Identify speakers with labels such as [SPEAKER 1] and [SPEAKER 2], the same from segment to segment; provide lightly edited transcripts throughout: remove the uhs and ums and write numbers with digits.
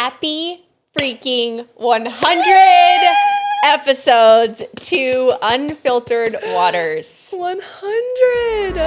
[SPEAKER 1] Happy freaking 100 episodes to Unfiltered Waters.
[SPEAKER 2] 100.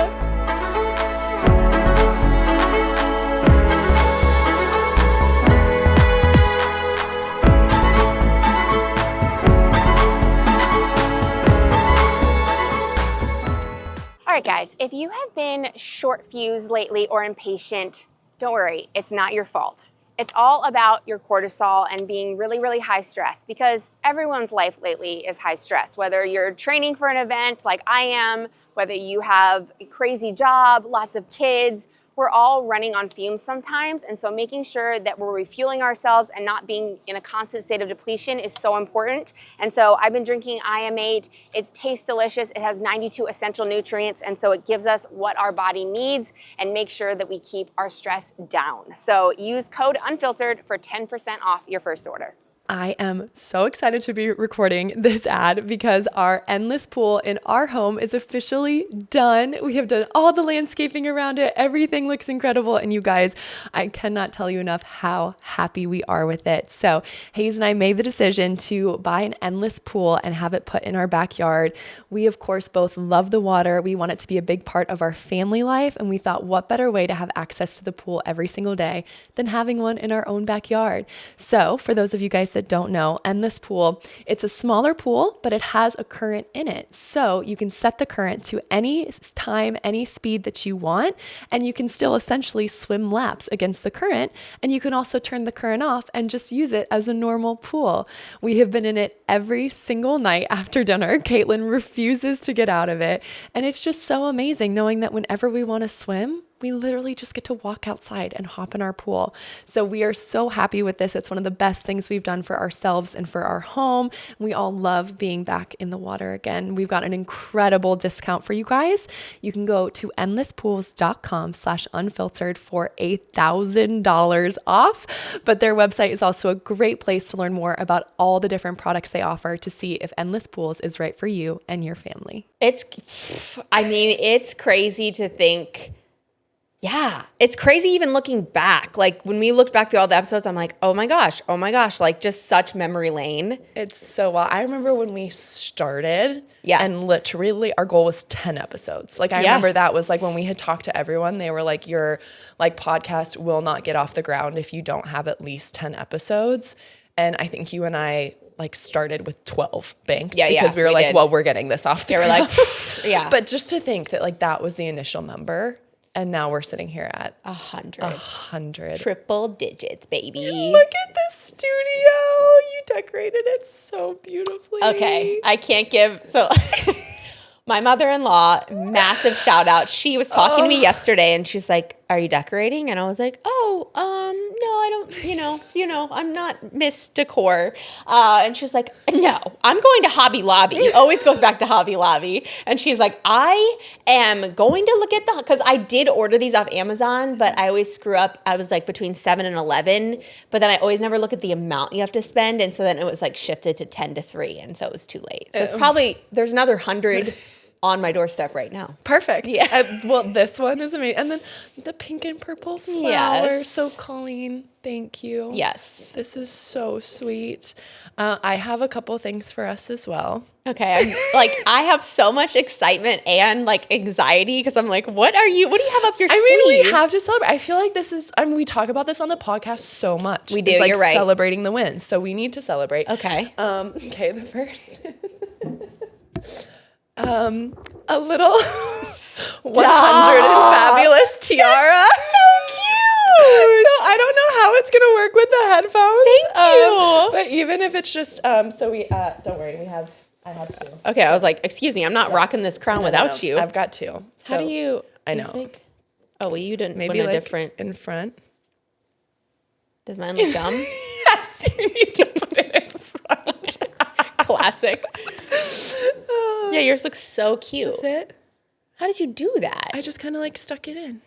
[SPEAKER 1] All right, guys, if you have been short fused lately or impatient, don't worry, it's not your fault. It's all about your cortisol and being really, really high stress, because everyone's life lately is high stress, whether you're training for an event like I am, whether you have a crazy job, lots of kids. We're all running on fumes sometimes, and so making sure that we're refueling ourselves and not being in a constant state of depletion is so important. And so I've been drinking IM8. It tastes delicious. It has 92 essential nutrients, and so it gives us what our body needs and make sure that we keep our stress down. So use code UNFILTERED for 10% off your first order.
[SPEAKER 2] I am so excited to be recording this ad because our endless pool in our home is officially done. We have done all the landscaping around it. Everything looks incredible. And you guys, I cannot tell you enough how happy we are with it. So Hayes and I made the decision to buy an endless pool and have it put in our backyard. We, of course, both love the water. We want it to be a big part of our family life. And we thought, what better way to have access to the pool every single day than having one in our own backyard? So for those of you guys that don't know, endless pool, it's a smaller pool, but it has a current in it. So you can set the current to any time, any speed that you want, and you can still essentially swim laps against the current. And you can also turn the current off and just use it as a normal pool. We have been in it every single night after dinner. Caitlin refuses to get out of it. And it's just so amazing knowing that whenever we want to swim, we literally just get to walk outside and hop in our pool. So we are so happy with this. It's one of the best things we've done for ourselves and for our home. We all love being back in the water again. We've got an incredible discount for you guys. You can go to endlesspools.com/unfiltered for $1,000 off. But their website is also a great place to learn more about all the different products they offer to see if Endless Pools is right for you and your family.
[SPEAKER 1] It's crazy to think. Yeah, it's crazy even looking back. Like when we looked back through all the episodes, I'm like, oh my gosh, like just such memory lane.
[SPEAKER 2] It's so wild. I remember when we started,
[SPEAKER 1] yeah,
[SPEAKER 2] and literally our goal was 10 episodes. Like I remember that was like when we had talked to everyone, they were like, your like podcast will not get off the ground if you don't have at least 10 episodes. And I think you and I like started with 12 banked because we were like, well, we're getting this off the ground.
[SPEAKER 1] Like, yeah.
[SPEAKER 2] But just to think that like that was the initial number. And now we're sitting here at 100.
[SPEAKER 1] Triple digits, baby.
[SPEAKER 2] Look at the studio. You decorated it so beautifully.
[SPEAKER 1] Okay, I can't give, so my mother-in-law, massive shout out. She was talking to me yesterday and she's like, are you decorating? And I was like, no, I don't, I'm not Miss Decor. And she's like, no, I'm going to Hobby Lobby. Always goes back to Hobby Lobby. And she's like, I am going to look at because I did order these off Amazon, but I always screw up. I was like between 7 and 11, but then I always never look at the amount you have to spend. And so then it was like shifted to 10 to 3. And so it was too late. So it's probably, there's another 100 on my doorstep right now.
[SPEAKER 2] Perfect. Yeah. Well, this one is amazing. And then the pink and purple flowers.
[SPEAKER 1] Yes.
[SPEAKER 2] So Colleen, thank you.
[SPEAKER 1] Yes.
[SPEAKER 2] This is so sweet. I have a couple things for us as well.
[SPEAKER 1] Okay. I have so much excitement and like anxiety because I'm like, what do you have up your sleeve?
[SPEAKER 2] I mean, we have to celebrate. I feel like this is, we talk about this on the podcast so much.
[SPEAKER 1] We do,
[SPEAKER 2] it's
[SPEAKER 1] you're right.
[SPEAKER 2] Celebrating the wins. So we need to celebrate.
[SPEAKER 1] Okay.
[SPEAKER 2] Okay, the first. A little 100 and fabulous tiara.
[SPEAKER 1] So cute.
[SPEAKER 2] So I don't know how it's gonna work with the headphones.
[SPEAKER 1] Thank you.
[SPEAKER 2] But even if it's just so we don't worry, I have two.
[SPEAKER 1] Okay, I was like, excuse me, I'm not rocking this crown without you.
[SPEAKER 2] I've got two. So
[SPEAKER 1] how do you?
[SPEAKER 2] I know.
[SPEAKER 1] Think? Oh, well, you didn't.
[SPEAKER 2] Maybe
[SPEAKER 1] put a
[SPEAKER 2] like
[SPEAKER 1] different
[SPEAKER 2] in front.
[SPEAKER 1] Does mine look dumb?
[SPEAKER 2] Yes, you need to put it in front.
[SPEAKER 1] Classic. Yeah, yours looks so cute.
[SPEAKER 2] Is it?
[SPEAKER 1] How did you do that?
[SPEAKER 2] I just kind of like stuck it in.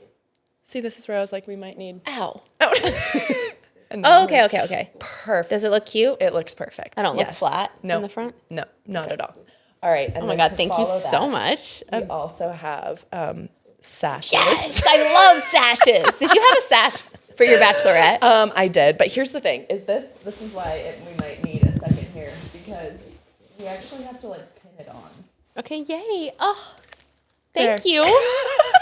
[SPEAKER 2] See, this is where I was like, we might need.
[SPEAKER 1] Ow.
[SPEAKER 2] Oh,
[SPEAKER 1] okay.
[SPEAKER 2] Perfect.
[SPEAKER 1] Does it look cute?
[SPEAKER 2] It looks perfect.
[SPEAKER 1] I don't look flat in the front?
[SPEAKER 2] No, not at all. All right. And
[SPEAKER 1] oh my God, thank you so much.
[SPEAKER 2] We also have sashes.
[SPEAKER 1] Yes, I love sashes. Did you have a sash? For your bachelorette?
[SPEAKER 2] I did, but here's the thing: this is why we might need a second here because we actually have to like pin it on.
[SPEAKER 1] Okay, yay! Oh, thank you.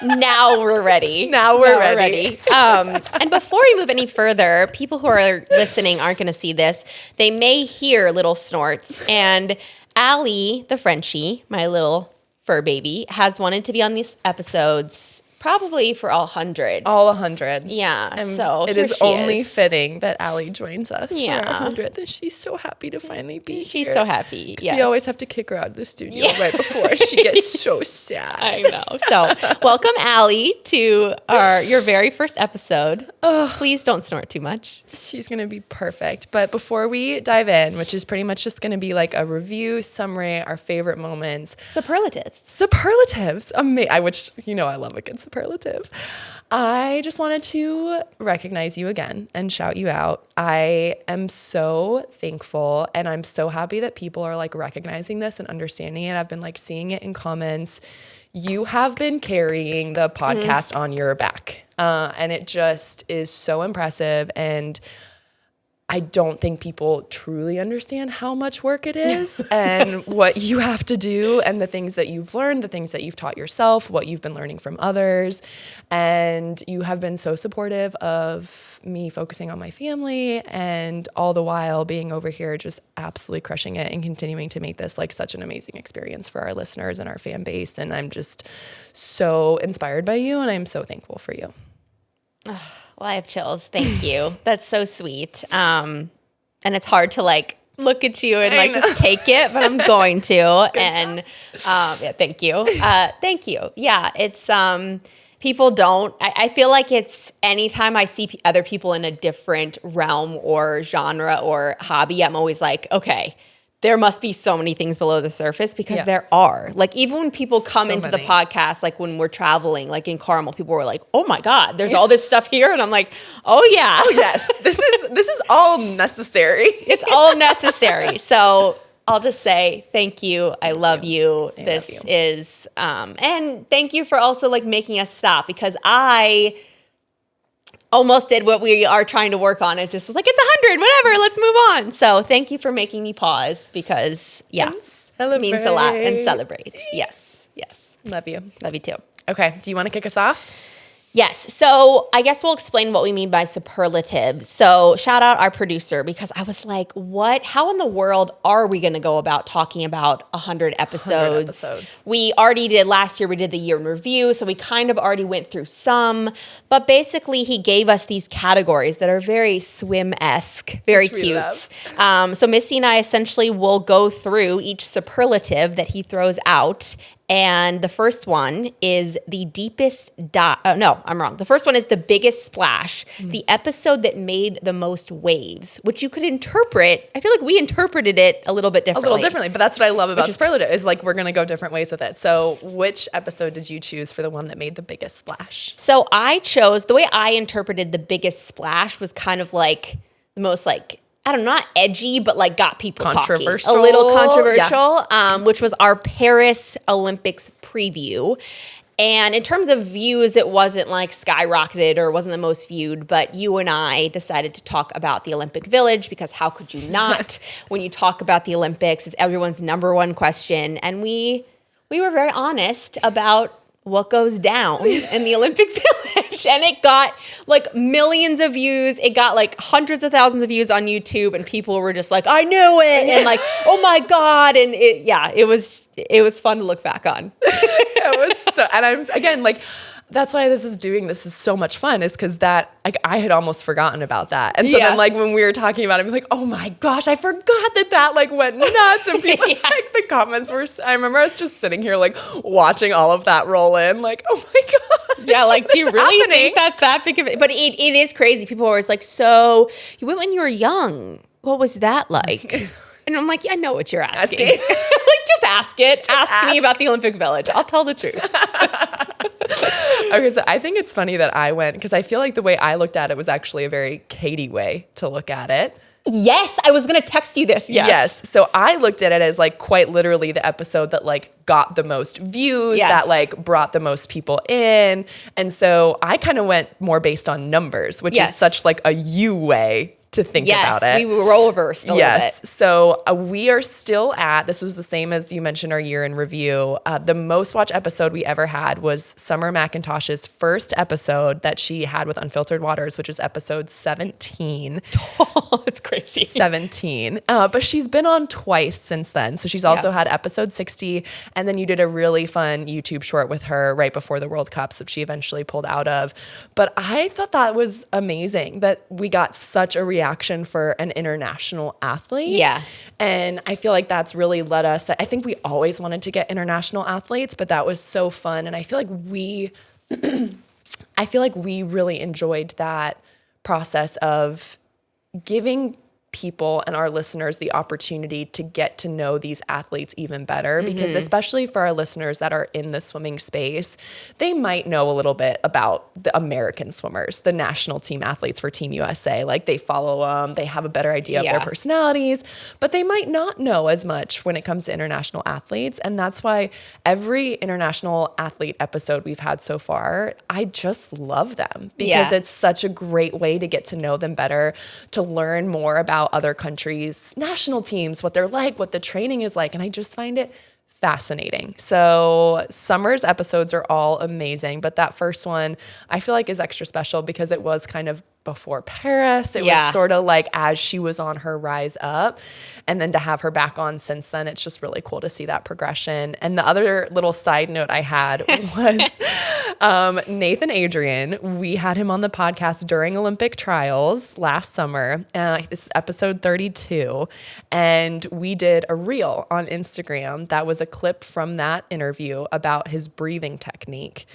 [SPEAKER 1] Now we're ready.
[SPEAKER 2] Now we're ready.
[SPEAKER 1] And before we move any further, people who are listening aren't going to see this. They may hear little snorts, and Allie, the Frenchie, my little fur baby, has wanted to be on these episodes probably for all 100.
[SPEAKER 2] All 100.
[SPEAKER 1] Yeah,
[SPEAKER 2] And
[SPEAKER 1] so
[SPEAKER 2] it is only fitting that Allie joins us for
[SPEAKER 1] Yeah.
[SPEAKER 2] 100th, and she's so happy to finally be here.
[SPEAKER 1] She's so happy.
[SPEAKER 2] Because we always have to kick her out of the studio right before she gets so sad.
[SPEAKER 1] I know. So welcome, Allie, to your very first episode. Please don't snort too much.
[SPEAKER 2] She's going to be perfect. But before we dive in, which is pretty much just going to be like a review, summary, our favorite moments.
[SPEAKER 1] Superlatives.
[SPEAKER 2] Superlatives. Which, I love a good superlative. I just wanted to recognize you again and shout you out. I am so thankful and I'm so happy that people are like recognizing this and understanding it. I've been like seeing it in comments. You have been carrying the podcast on your back. And it just is so impressive. And I don't think people truly understand how much work it is and what you have to do and the things that you've learned, the things that you've taught yourself, what you've been learning from others. And you have been so supportive of me focusing on my family and all the while being over here just absolutely crushing it and continuing to make this like such an amazing experience for our listeners and our fan base. And I'm just so inspired by you and I'm so thankful for you.
[SPEAKER 1] Well, I have chills. Thank you. That's so sweet. And it's hard to like look at you and like just take it, but I'm going to. And yeah, thank you. Thank you. Yeah, it's people don't. I feel like it's anytime I see other people in a different realm or genre or hobby, I'm always like, okay, there must be so many things below the surface because there are. Like even when people come into the podcast, like when we're traveling, like in Carmel, people were like, "Oh my God, there's all this stuff here," and I'm like, "Oh yeah,
[SPEAKER 2] oh yes, this is all necessary.
[SPEAKER 1] It's all necessary." So I'll just say thank you. I love you. This is and thank you for also like making us stop because I almost did what we are trying to work on. It just was like, it's 100, whatever, let's move on. So thank you for making me pause because, it means a lot. And celebrate. Yes.
[SPEAKER 2] Love you.
[SPEAKER 1] Love you too.
[SPEAKER 2] Okay, do you want to kick us off?
[SPEAKER 1] Yes. So I guess we'll explain what we mean by superlatives. So shout out our producer because I was like, how in the world are we going to go about talking about 100 episodes? We already did last year. We did the year in review. So we kind of already went through some. But basically, he gave us these categories that are very swim-esque, very cute. So Missy and I essentially will go through each superlative that he throws out. And the first one is the deepest no, I'm wrong. The first one is the biggest splash, the episode that made the most waves, which you could interpret. I feel like we interpreted it a little bit differently.
[SPEAKER 2] But that's what I love about superlative is like we're going to go different ways with it. So which episode did you choose for the one that made the biggest splash?
[SPEAKER 1] So I chose, the way I interpreted the biggest splash was kind of like the most like, I don't know, not edgy, but like got people talking. A little controversial, which was our Paris Olympics preview. And in terms of views, it wasn't like skyrocketed or wasn't the most viewed, but you and I decided to talk about the Olympic Village because how could you not when you talk about the Olympics? It's everyone's number one question. And we were very honest about what goes down in the Olympic Village. And it got like millions of views. It got like hundreds of thousands of views on YouTube and people were just like, I knew it. And like, oh my God. And it was fun to look back on.
[SPEAKER 2] It was so, and I'm again, like, that's why this is so much fun is because that like I had almost forgotten about that. And so then like when we were talking about it, I'm like, oh my gosh, I forgot that like went nuts. And people like the comments were, I remember I was just sitting here like watching all of that roll in like, oh my God.
[SPEAKER 1] Yeah, like do you really think that's that big of it? But it is crazy. People are always like, so you went when you were young. What was that like? And I'm like, yeah, I know what you're asking. Like, just ask it. Ask me about the Olympic Village. I'll tell the truth.
[SPEAKER 2] Okay, so I think it's funny that I went, because I feel like the way I looked at it was actually a very Katie way to look at it.
[SPEAKER 1] Yes, I was going to text you this.
[SPEAKER 2] Yes. So I looked at it as like quite literally the episode that like got the most views, that like brought the most people in. And so I kind of went more based on numbers, which is such like a you way to think about it.
[SPEAKER 1] Yes, we role reversed a little bit.
[SPEAKER 2] So we are still at, this was the same as you mentioned our year in review. The most watched episode we ever had was Summer McIntosh's first episode that she had with Unfiltered Waters, which is episode 17.
[SPEAKER 1] Oh, it's crazy.
[SPEAKER 2] 17. But she's been on twice since then. So she's also had episode 60. And then you did a really fun YouTube short with her right before the World Cup that she eventually pulled out of. But I thought that was amazing that we got such a reaction for an international athlete.
[SPEAKER 1] Yeah.
[SPEAKER 2] And I feel like that's really led us. I think we always wanted to get international athletes, but that was so fun. And I feel like we really enjoyed that process of giving people and our listeners the opportunity to get to know these athletes even better, because especially for our listeners that are in the swimming space, they might know a little bit about the American swimmers, the national team athletes for Team USA. Like they follow them, they have a better idea of their personalities, but they might not know as much when it comes to international athletes. And that's why every international athlete episode we've had so far, I just love them because it's such a great way to get to know them better, to learn more about other countries' national teams, what they're like, what the training is like. And I just find it fascinating. So Summer's episodes are all amazing, but that first one I feel like is extra special because it was kind of before Paris. It was sort of like as she was on her rise up, and then to have her back on since then, it's just really cool to see that progression. And the other little side note I had was Nathan Adrian. We had him on the podcast during Olympic trials last summer. This is episode 32. And we did a reel on Instagram that was a clip from that interview about his breathing technique.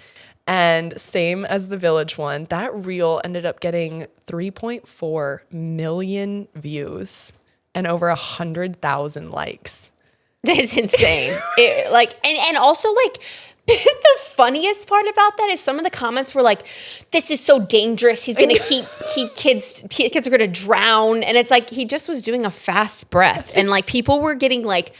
[SPEAKER 2] And same as the Village one, that reel ended up getting 3.4 million views and over 100,000 likes.
[SPEAKER 1] That's insane. And also like the funniest part about that is some of the comments were like, "This is so dangerous. He's gonna keep kids are gonna drown." And it's like he just was doing a fast breath, and like people were getting like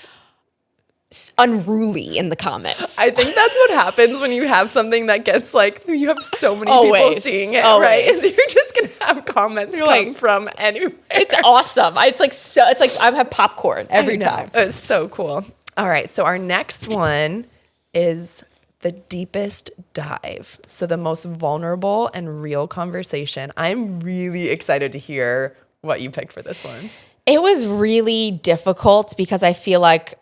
[SPEAKER 1] unruly in the comments.
[SPEAKER 2] I think that's what happens when you have something that gets like, you have so many people seeing it, right? Is you're just gonna have comments come from anywhere.
[SPEAKER 1] It's awesome. It's like I have popcorn every time.
[SPEAKER 2] It's so cool. All right, so our next one is the deepest dive. So the most vulnerable and real conversation. I'm really excited to hear what you picked for this one.
[SPEAKER 1] It was really difficult because I feel like,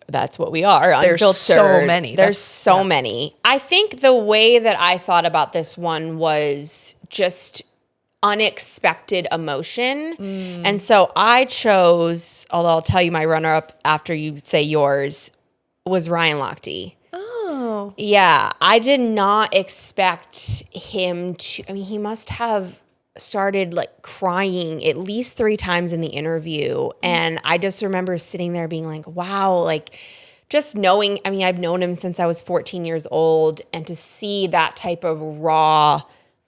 [SPEAKER 1] that's what we are.
[SPEAKER 2] There's so many.
[SPEAKER 1] There's so many. I think the way that I thought about this one was just unexpected emotion. And so I chose, although I'll tell you my runner-up after you say yours, was Ryan Lochte.
[SPEAKER 2] Oh.
[SPEAKER 1] Yeah, I did not expect him to, he must have started like crying at least 3 times in the interview. And I just remember sitting there being like, wow, like just knowing, I've known him since I was 14 years old, and to see that type of raw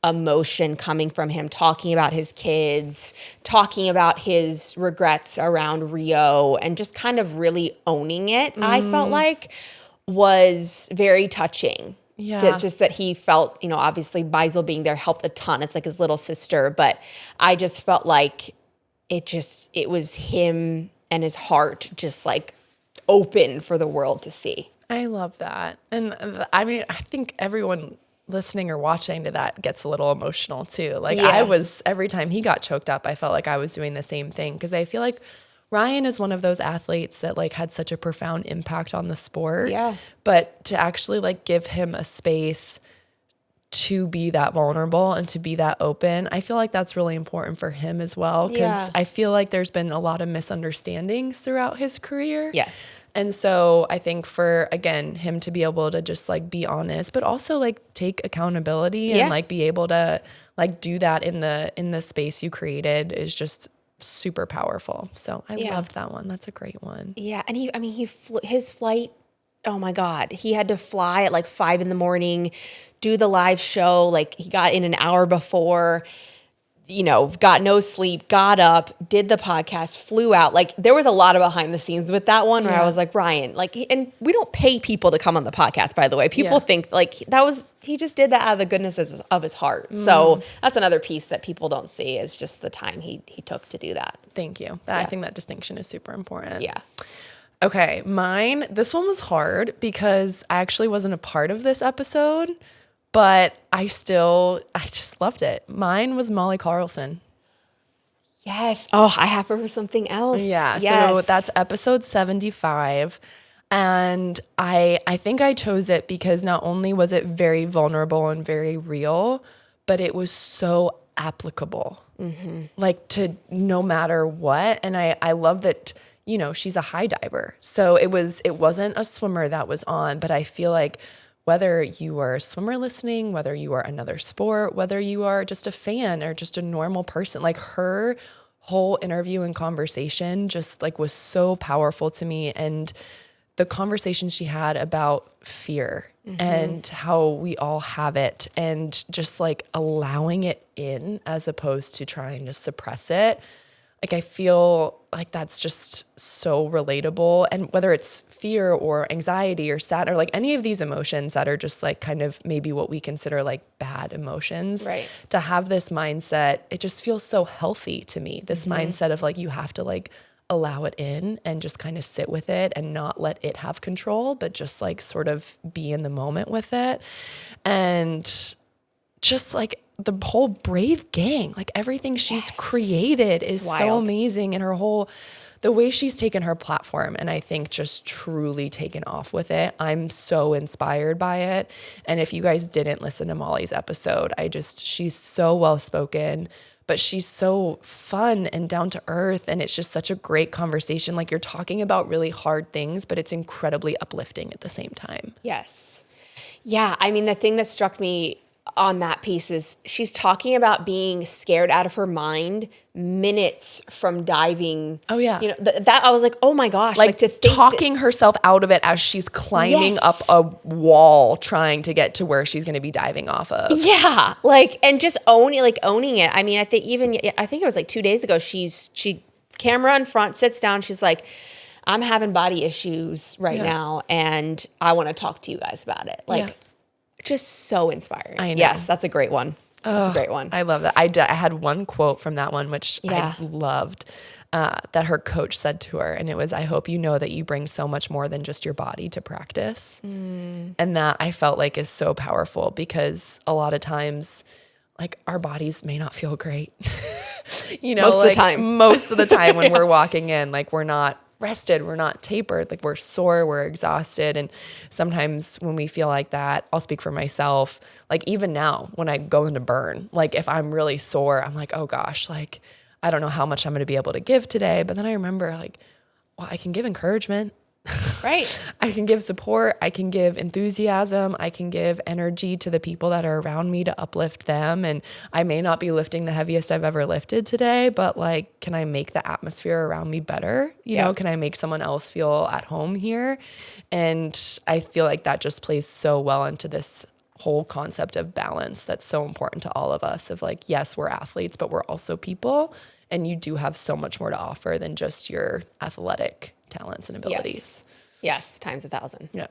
[SPEAKER 1] emotion coming from him, talking about his kids, talking about his regrets around Rio, and just kind of really owning it, I felt like was very touching. Yeah. Just that he felt, obviously Beisel being there helped a ton. It's like his little sister, but I just felt like it was him and his heart just like open for the world to see.
[SPEAKER 2] I love that. And I think everyone listening or watching to that gets a little emotional too. Like every time he got choked up, I felt like I was doing the same thing, because I feel like Ryan is one of those athletes that like had such a profound impact on the sport. Yeah. But to actually like give him a space to be that vulnerable and to be that open, I feel like that's really important for him as well. Because I feel like there's been a lot of misunderstandings throughout his career.
[SPEAKER 1] Yes.
[SPEAKER 2] And so I think for, again, him to be able to just like be honest, but also like take accountability and like be able to like do that in the space you created is just super powerful. So I loved that one. That's a great one.
[SPEAKER 1] Yeah. And his flight, oh my God, he had to fly at like 5 a.m, do the live show. Like he got in an hour before, got no sleep, got up, did the podcast, flew out. Like there was a lot of behind the scenes with that one where I was like, Ryan, like, and we don't pay people to come on the podcast, by the way. People think like he just did that out of the goodness of his heart. So that's another piece that people don't see is just the time he took to do that.
[SPEAKER 2] Thank you. I think that distinction is super important.
[SPEAKER 1] Yeah.
[SPEAKER 2] Okay. This one was hard because I actually wasn't a part of this episode, but I just loved it. Mine was Molly Carlson.
[SPEAKER 1] Yes. Oh, I have her for something else.
[SPEAKER 2] Yeah.
[SPEAKER 1] Yes.
[SPEAKER 2] So that's episode 75. And I think I chose it because not only was it very vulnerable and very real, but it was so applicable, like to no matter what. And I love that, she's a high diver. So it wasn't a swimmer that was on, but I feel like whether you are a swimmer listening, whether you are another sport, whether you are just a fan or just a normal person, like her whole interview and conversation just like was so powerful to me. And the conversation she had about fear and how we all have it and just like allowing it in as opposed to trying to suppress it. Like, I feel like that's just so relatable. And whether it's fear or anxiety or sad or like any of these emotions that are just like kind of maybe what we consider like bad emotions,
[SPEAKER 1] right?
[SPEAKER 2] To have this mindset, it just feels so healthy to me. This mindset of like, you have to like allow it in and just kind of sit with it and not let it have control, but just like sort of be in the moment with it. And just like the whole Brave gang, like everything she's created is so amazing. And the way she's taken her platform and I think just truly taken off with it. I'm so inspired by it. And if you guys didn't listen to Molly's episode, she's so well-spoken, but she's so fun and down to earth. And it's just such a great conversation. Like, you're talking about really hard things, but it's incredibly uplifting at the same time.
[SPEAKER 1] Yes. Yeah. I mean, the thing that struck me on that piece is she's talking about being scared out of her mind minutes from diving.
[SPEAKER 2] Oh yeah.
[SPEAKER 1] That I was like, oh my gosh.
[SPEAKER 2] Like
[SPEAKER 1] to think
[SPEAKER 2] talking herself out of it as she's climbing up a wall, trying to get to where she's going to be diving off of.
[SPEAKER 1] Yeah. Like, and just owning it. I mean, I think it was like 2 days ago, she camera in front, sits down. She's like, I'm having body issues right now. And I want to talk to you guys about it. Like, just so inspiring.
[SPEAKER 2] I know.
[SPEAKER 1] Yes, that's a great one. That's a great one.
[SPEAKER 2] I love that. I had one quote from that one, which I loved, that her coach said to her. And it was, I hope you know that you bring so much more than just your body to practice. And that I felt like is so powerful because a lot of times, like, our bodies may not feel great. Most of the time when we're walking in, like, we're not rested, we're not tapered, like we're sore, we're exhausted. And sometimes when we feel like that, I'll speak for myself, like even now when I go into burn, like if I'm really sore, I'm like, oh gosh, like I don't know how much I'm going to be able to give today. But then I remember like, well, I can give encouragement.
[SPEAKER 1] Right.
[SPEAKER 2] I can give support. I can give enthusiasm. I can give energy to the people that are around me to uplift them. And I may not be lifting the heaviest I've ever lifted today, but like, can I make the atmosphere around me better? You know, can I make someone else feel at home here? And I feel like that just plays so well into this whole concept of balance that's so important to all of us of like, yes, we're athletes, but we're also people. And you do have so much more to offer than just your athletic talents and abilities.
[SPEAKER 1] Yes. Times 1,000.
[SPEAKER 2] Yeah.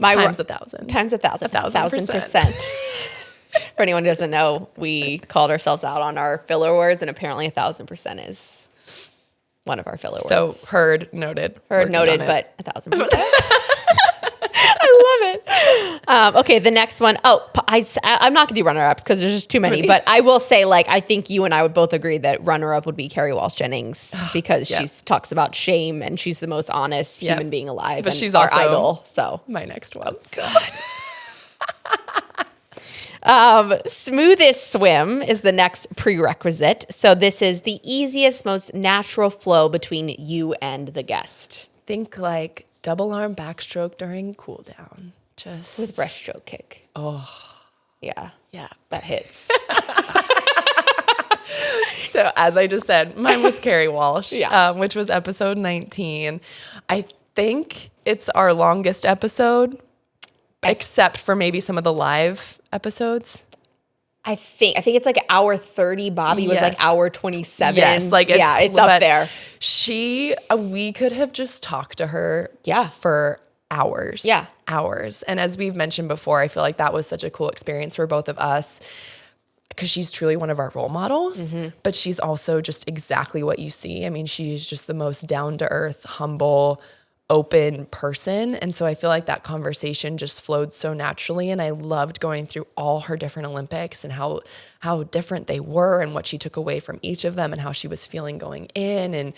[SPEAKER 1] Times
[SPEAKER 2] 1,000.
[SPEAKER 1] Times 1,000. 1,000%. For anyone who doesn't know, we called ourselves out on our filler words, and apparently 1,000% is one of our filler words.
[SPEAKER 2] So heard, noted.
[SPEAKER 1] But 1,000%. I love it. Okay, the next one. Oh, I'm not gonna do runner-ups because there's just too many. But I will say, like, I think you and I would both agree that runner-up would be Carrie Walsh Jennings because she talks about shame and she's the most honest human being alive.
[SPEAKER 2] But
[SPEAKER 1] and
[SPEAKER 2] she's
[SPEAKER 1] our
[SPEAKER 2] also
[SPEAKER 1] idol. So
[SPEAKER 2] my next one.
[SPEAKER 1] Smoothest swim is the next prerequisite. So this is the easiest, most natural flow between you and the guest.
[SPEAKER 2] Think like double arm backstroke during cool down. Just
[SPEAKER 1] with breaststroke kick.
[SPEAKER 2] Oh.
[SPEAKER 1] Yeah.
[SPEAKER 2] Yeah.
[SPEAKER 1] That hits.
[SPEAKER 2] So as I just said, mine was Carrie Walsh, which was episode 19. I think it's our longest episode, except for maybe some of the live episodes.
[SPEAKER 1] I think it's like hour 30. Bobby was like hour 27.
[SPEAKER 2] Yes, like
[SPEAKER 1] it's up there.
[SPEAKER 2] We could have just talked to her for hours.
[SPEAKER 1] Yeah.
[SPEAKER 2] Hours. And as we've mentioned before, I feel like that was such a cool experience for both of us because she's truly one of our role models, but she's also just exactly what you see. I mean, she's just the most down-to-earth, humble, open person. And so I feel like that conversation just flowed so naturally. And I loved going through all her different Olympics and how different they were and what she took away from each of them and how she was feeling going in and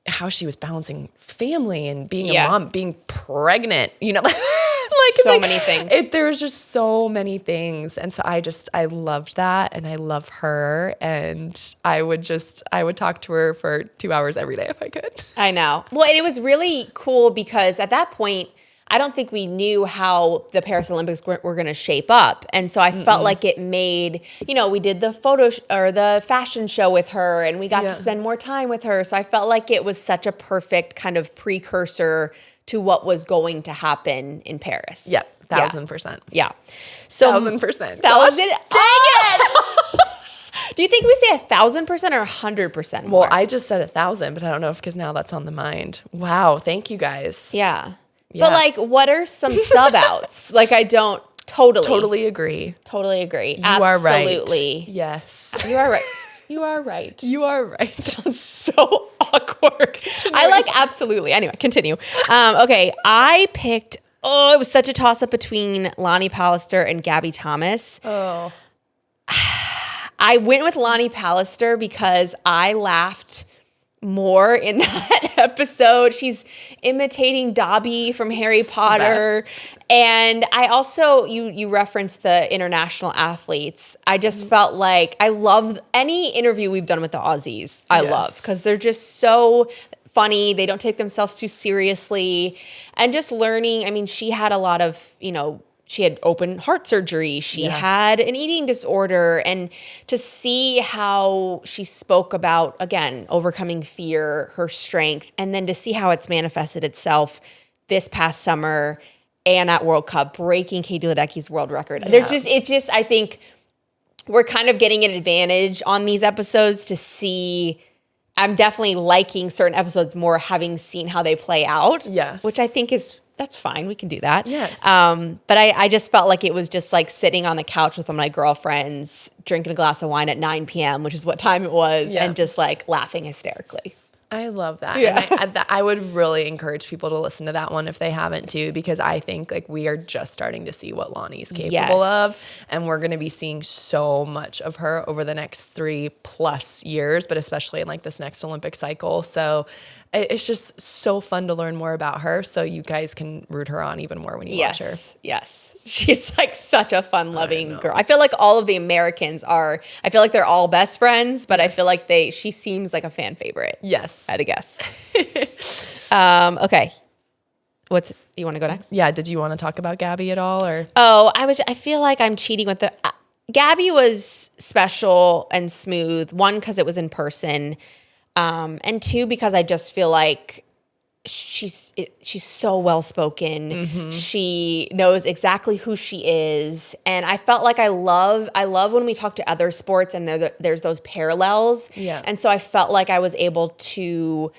[SPEAKER 2] how she was balancing family and being a mom, being pregnant, you know,
[SPEAKER 1] so many things.
[SPEAKER 2] There was just so many things. And so I loved that. And I love her. And I would talk to her for 2 hours every day if I could.
[SPEAKER 1] I know. Well, and it was really cool because at that point, I don't think we knew how the Paris Olympics were going to shape up. And so I felt like it made, we did the the fashion show with her and we got to spend more time with her. So I felt like it was such a perfect kind of precursor to what was going to happen in Paris.
[SPEAKER 2] Yep, 1,000%.
[SPEAKER 1] Yeah. So
[SPEAKER 2] 1,000%.
[SPEAKER 1] Gosh, dang it! Do you think we say 1,000% or 100% more?
[SPEAKER 2] Well, I just said 1,000, but I don't know because now that's on the mind. Wow, thank you guys.
[SPEAKER 1] Yeah. But like, what are some sub outs? Like, I don't
[SPEAKER 2] totally agree.
[SPEAKER 1] Totally agree.
[SPEAKER 2] You are right.
[SPEAKER 1] Absolutely.
[SPEAKER 2] Yes.
[SPEAKER 1] You are right. You are right.
[SPEAKER 2] You are right.
[SPEAKER 1] Sounds so awkward. I like absolutely. Anyway, continue. Okay, I picked, it was such a toss-up between Lonnie Pallister and Gabby Thomas.
[SPEAKER 2] Oh.
[SPEAKER 1] I went with Lonnie Pallister because I laughed more in that episode. She's imitating Dobby from Harry Potter. And I also, you referenced the international athletes. I just felt like I love any interview we've done with the Aussies. I love because they're just so funny. They don't take themselves too seriously. And just learning, I mean, she had a lot of, she had open heart surgery. She had an eating disorder. And to see how she spoke about, again, overcoming fear, her strength, and then to see how it's manifested itself this past summer and at World Cup, breaking Katie Ledecky's world record. Yeah. I think we're kind of getting an advantage on these episodes to see. I'm definitely liking certain episodes more having seen how they play out.
[SPEAKER 2] Yes.
[SPEAKER 1] Which I think that's fine. We can do that.
[SPEAKER 2] Yes.
[SPEAKER 1] But I just felt like it was just like sitting on the couch with my girlfriends, drinking a glass of wine at 9 p.m., which is what time it was, and just like laughing hysterically.
[SPEAKER 2] I love that.
[SPEAKER 1] Yeah.
[SPEAKER 2] And I would really encourage people to listen to that one if they haven't too, because I think like we are just starting to see what Lonnie's capable of. And we're going to be seeing so much of her over the next 3+ years, but especially in like this next Olympic cycle. So it's just so fun to learn more about her. So you guys can root her on even more when you watch her.
[SPEAKER 1] Yes. She's like such a fun-loving girl. I feel like all of the Americans I feel like they're all best friends, but I feel like she seems like a fan favorite.
[SPEAKER 2] Yes.
[SPEAKER 1] I had to guess. Okay. You want to go next?
[SPEAKER 2] Yeah. Did you want to talk about Gabby at all or?
[SPEAKER 1] Oh, I feel like I'm cheating with Gabby was special and smooth. One, because it was in person. And two, because I just feel like she's so well-spoken. Mm-hmm. She knows exactly who she is. And I felt like I love when we talk to other sports and there's those parallels.
[SPEAKER 2] Yeah.
[SPEAKER 1] And so I felt like I was able to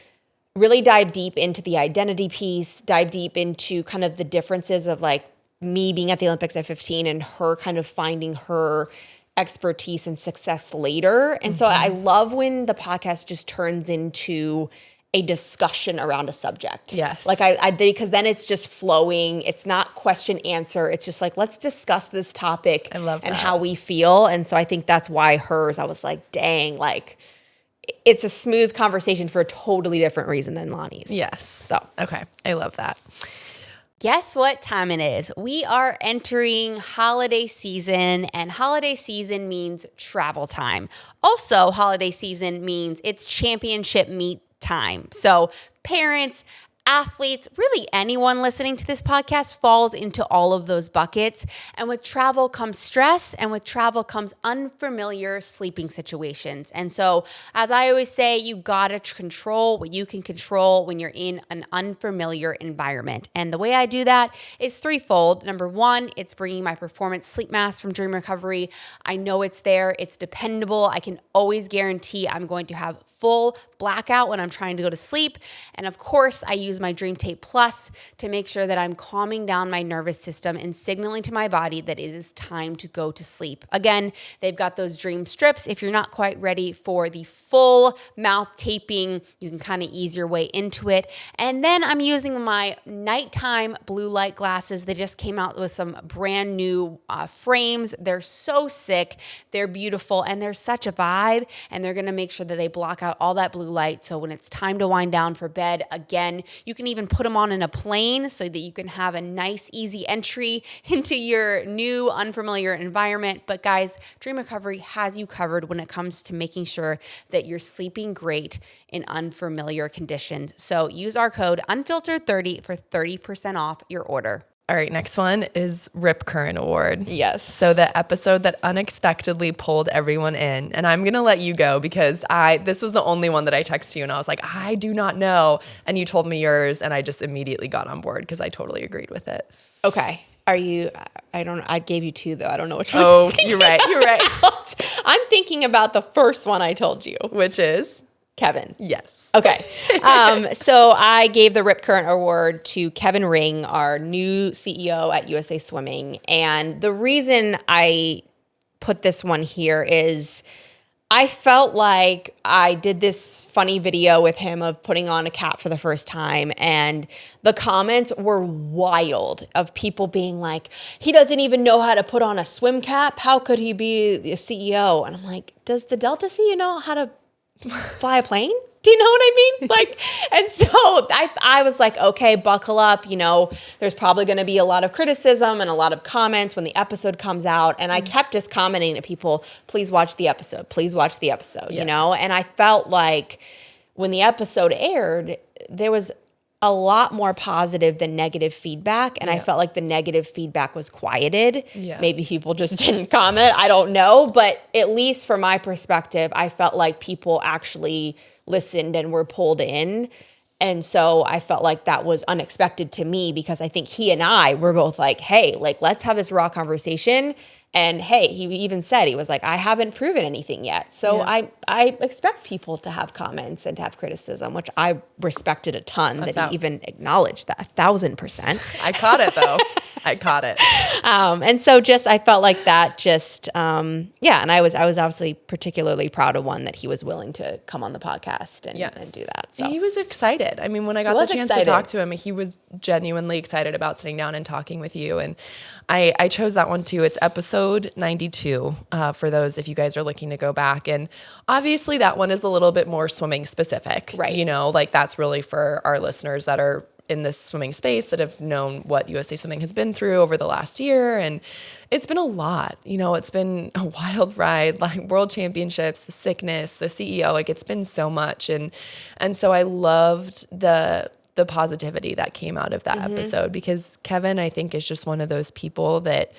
[SPEAKER 1] really dive deep into the identity piece, dive deep into kind of the differences of like me being at the Olympics at 15 and her kind of finding her expertise and success later. And so I love when the podcast just turns into a discussion around a subject.
[SPEAKER 2] Yes.
[SPEAKER 1] Like because then it's just flowing. It's not question answer. It's just like, let's discuss this topic.
[SPEAKER 2] I love that.
[SPEAKER 1] And how we feel. And so I think that's why hers, I was like, dang, like it's a smooth conversation for a totally different reason than Lonnie's.
[SPEAKER 2] Yes.
[SPEAKER 1] So,
[SPEAKER 2] okay. I love that.
[SPEAKER 1] Guess what time it is? We are entering holiday season, and holiday season means travel time. Also, holiday season means it's championship meet time. So parents, athletes, really anyone listening to this podcast falls into all of those buckets. And with travel comes stress, and with travel comes unfamiliar sleeping situations. And so, as I always say, you gotta control what you can control when you're in an unfamiliar environment. And the way I do that is threefold. Number one, it's bringing my performance sleep mask from Dream Recovery. I know it's there, it's dependable. I can always guarantee I'm going to have full blackout when I'm trying to go to sleep. And of course, I use my Dream Tape Plus to make sure that I'm calming down my nervous system and signaling to my body that it is time to go to sleep. Again, they've got those Dream strips. If you're not quite ready for the full mouth taping, you can kind of ease your way into it. And then I'm using my nighttime blue light glasses. They just came out with some brand new frames. They're so sick. They're beautiful, and they're such a vibe. And they're going to make sure that they block out all that blue light. So when it's time to wind down for bed, again, you can even put them on in a plane so that you can have a nice, easy entry into your new, unfamiliar environment. But guys, Dream Recovery has you covered when it comes to making sure that you're sleeping great in unfamiliar conditions. So use our code Unfiltered30 for 30% off your order.
[SPEAKER 2] All right, next one is Rip Current Award.
[SPEAKER 1] Yes.
[SPEAKER 2] So the episode that unexpectedly pulled everyone in, and I'm going to let you go because this was the only one that I texted you and I was like, I do not know. And you told me yours and I just immediately got on board because I totally agreed with it.
[SPEAKER 1] Okay. I gave you two though. I don't know which one.
[SPEAKER 2] Oh, you're right.
[SPEAKER 1] I'm thinking about the first one I told you.
[SPEAKER 2] Which is?
[SPEAKER 1] Kevin.
[SPEAKER 2] Yes.
[SPEAKER 1] Okay. So I gave the Rip Current Award to Kevin Ring, our new CEO at USA Swimming. And the reason I put this one here is I felt like I did this funny video with him of putting on a cap for the first time, and the comments were wild of people being like, he doesn't even know how to put on a swim cap. How could he be the CEO? And I'm like, does the Delta CEO know how to fly a plane? Do you know what I mean? Like, and so I was like, okay, buckle up. You know, there's probably going to be a lot of criticism and a lot of comments when the episode comes out. And I kept just commenting to people, please watch the episode. Please watch the episode, you know? And I felt like when the episode aired, there was a lot more positive than negative feedback. And I felt like the negative feedback was quieted. Yeah. Maybe people just didn't comment. I don't know. But at least from my perspective, I felt like people actually listened and were pulled in. And so I felt like that was unexpected to me because I think he and I were both like, hey, like, let's have this raw conversation. And hey, he even said, he was like, I haven't proven anything yet. So I expect people to have comments and to have criticism, which I respected a ton that he even acknowledged that 1,000%.
[SPEAKER 2] I caught it though. I caught it.
[SPEAKER 1] And so I felt like that and I was obviously particularly proud of one that he was willing to come on the podcast and do that. So
[SPEAKER 2] he was excited. I mean, when I got the chance to talk to him, he was genuinely excited about sitting down and talking with you. And I chose that one too. It's episode 92 for those if you guys are looking to go back. And obviously that one is a little bit more swimming specific. Right. You know, like that's really for our listeners that are in this swimming space that have known what USA Swimming has been through over the last year. And it's been a lot, you know, it's been a wild ride, like world championships, the sickness, the CEO, like it's been so much. And so I loved the positivity that came out of that episode because Kevin, I think, is just one of those people that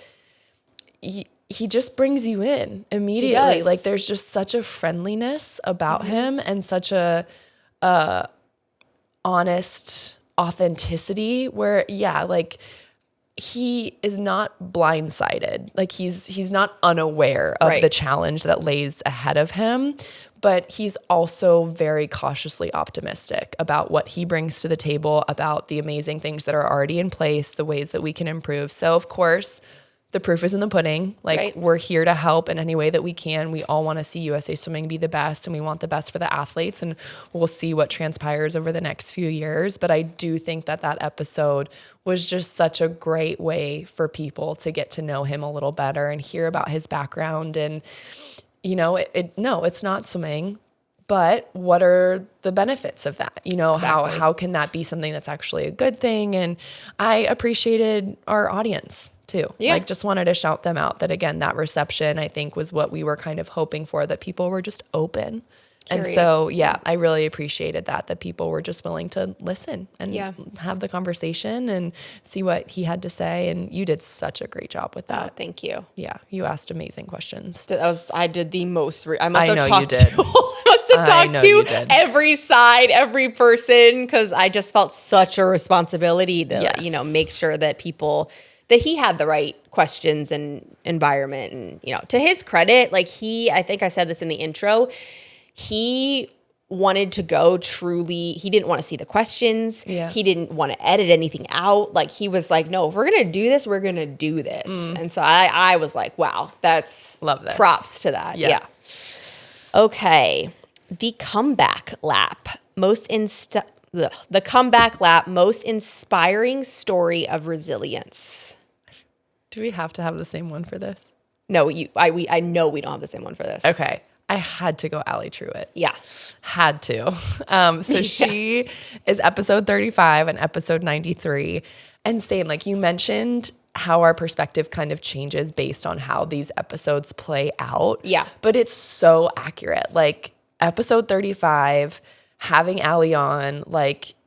[SPEAKER 2] he just brings you in immediately. Like there's just such a friendliness about him and such a honest authenticity where, like he is not blindsided. Like he's not unaware of the challenge that lays ahead of him, but he's also very cautiously optimistic about what he brings to the table, about the amazing things that are already in place, the ways that we can improve. So of course, the proof is in the pudding. Like we're here to help in any way that we can. We all want to see USA Swimming be the best and we want the best for the athletes, and we'll see what transpires over the next few years. But I do think that episode was just such a great way for people to get to know him a little better and hear about his background. And, you know, it's not swimming, but what are the benefits of that? You know, how can that be something that's actually a good thing? And I appreciated our audience too. Like just wanted to shout them out that, again, that reception I think was what we were kind of hoping for, that people were just open And so, I really appreciated that people were just willing to listen and have the conversation and see what he had to say. And you did such a great job with that.
[SPEAKER 1] Oh, thank you.
[SPEAKER 2] Yeah, you asked amazing questions.
[SPEAKER 1] I did the most. I
[SPEAKER 2] must have talked
[SPEAKER 1] to every side, every person, because I just felt such a responsibility to, make sure that that he had the right questions and environment. And, to his credit, I think I said this in the intro, he wanted to go truly, he didn't want to see the questions. Yeah. He didn't want to edit anything out. He was like, no, if we're going to do this, we're going to do this. And so I was like, wow,
[SPEAKER 2] love this.
[SPEAKER 1] Props to that. Yeah. Okay. The comeback lap, most inspiring story of resilience.
[SPEAKER 2] Do we have to have the same one for this?
[SPEAKER 1] No, I know we don't have the same one for this.
[SPEAKER 2] Okay. I had to go Allie Truitt.
[SPEAKER 1] Yeah.
[SPEAKER 2] Had to. So she is episode 35 and episode 93. And same, you mentioned how our perspective kind of changes based on how these episodes play out.
[SPEAKER 1] Yeah.
[SPEAKER 2] But it's so accurate. Episode 35, having Allie on,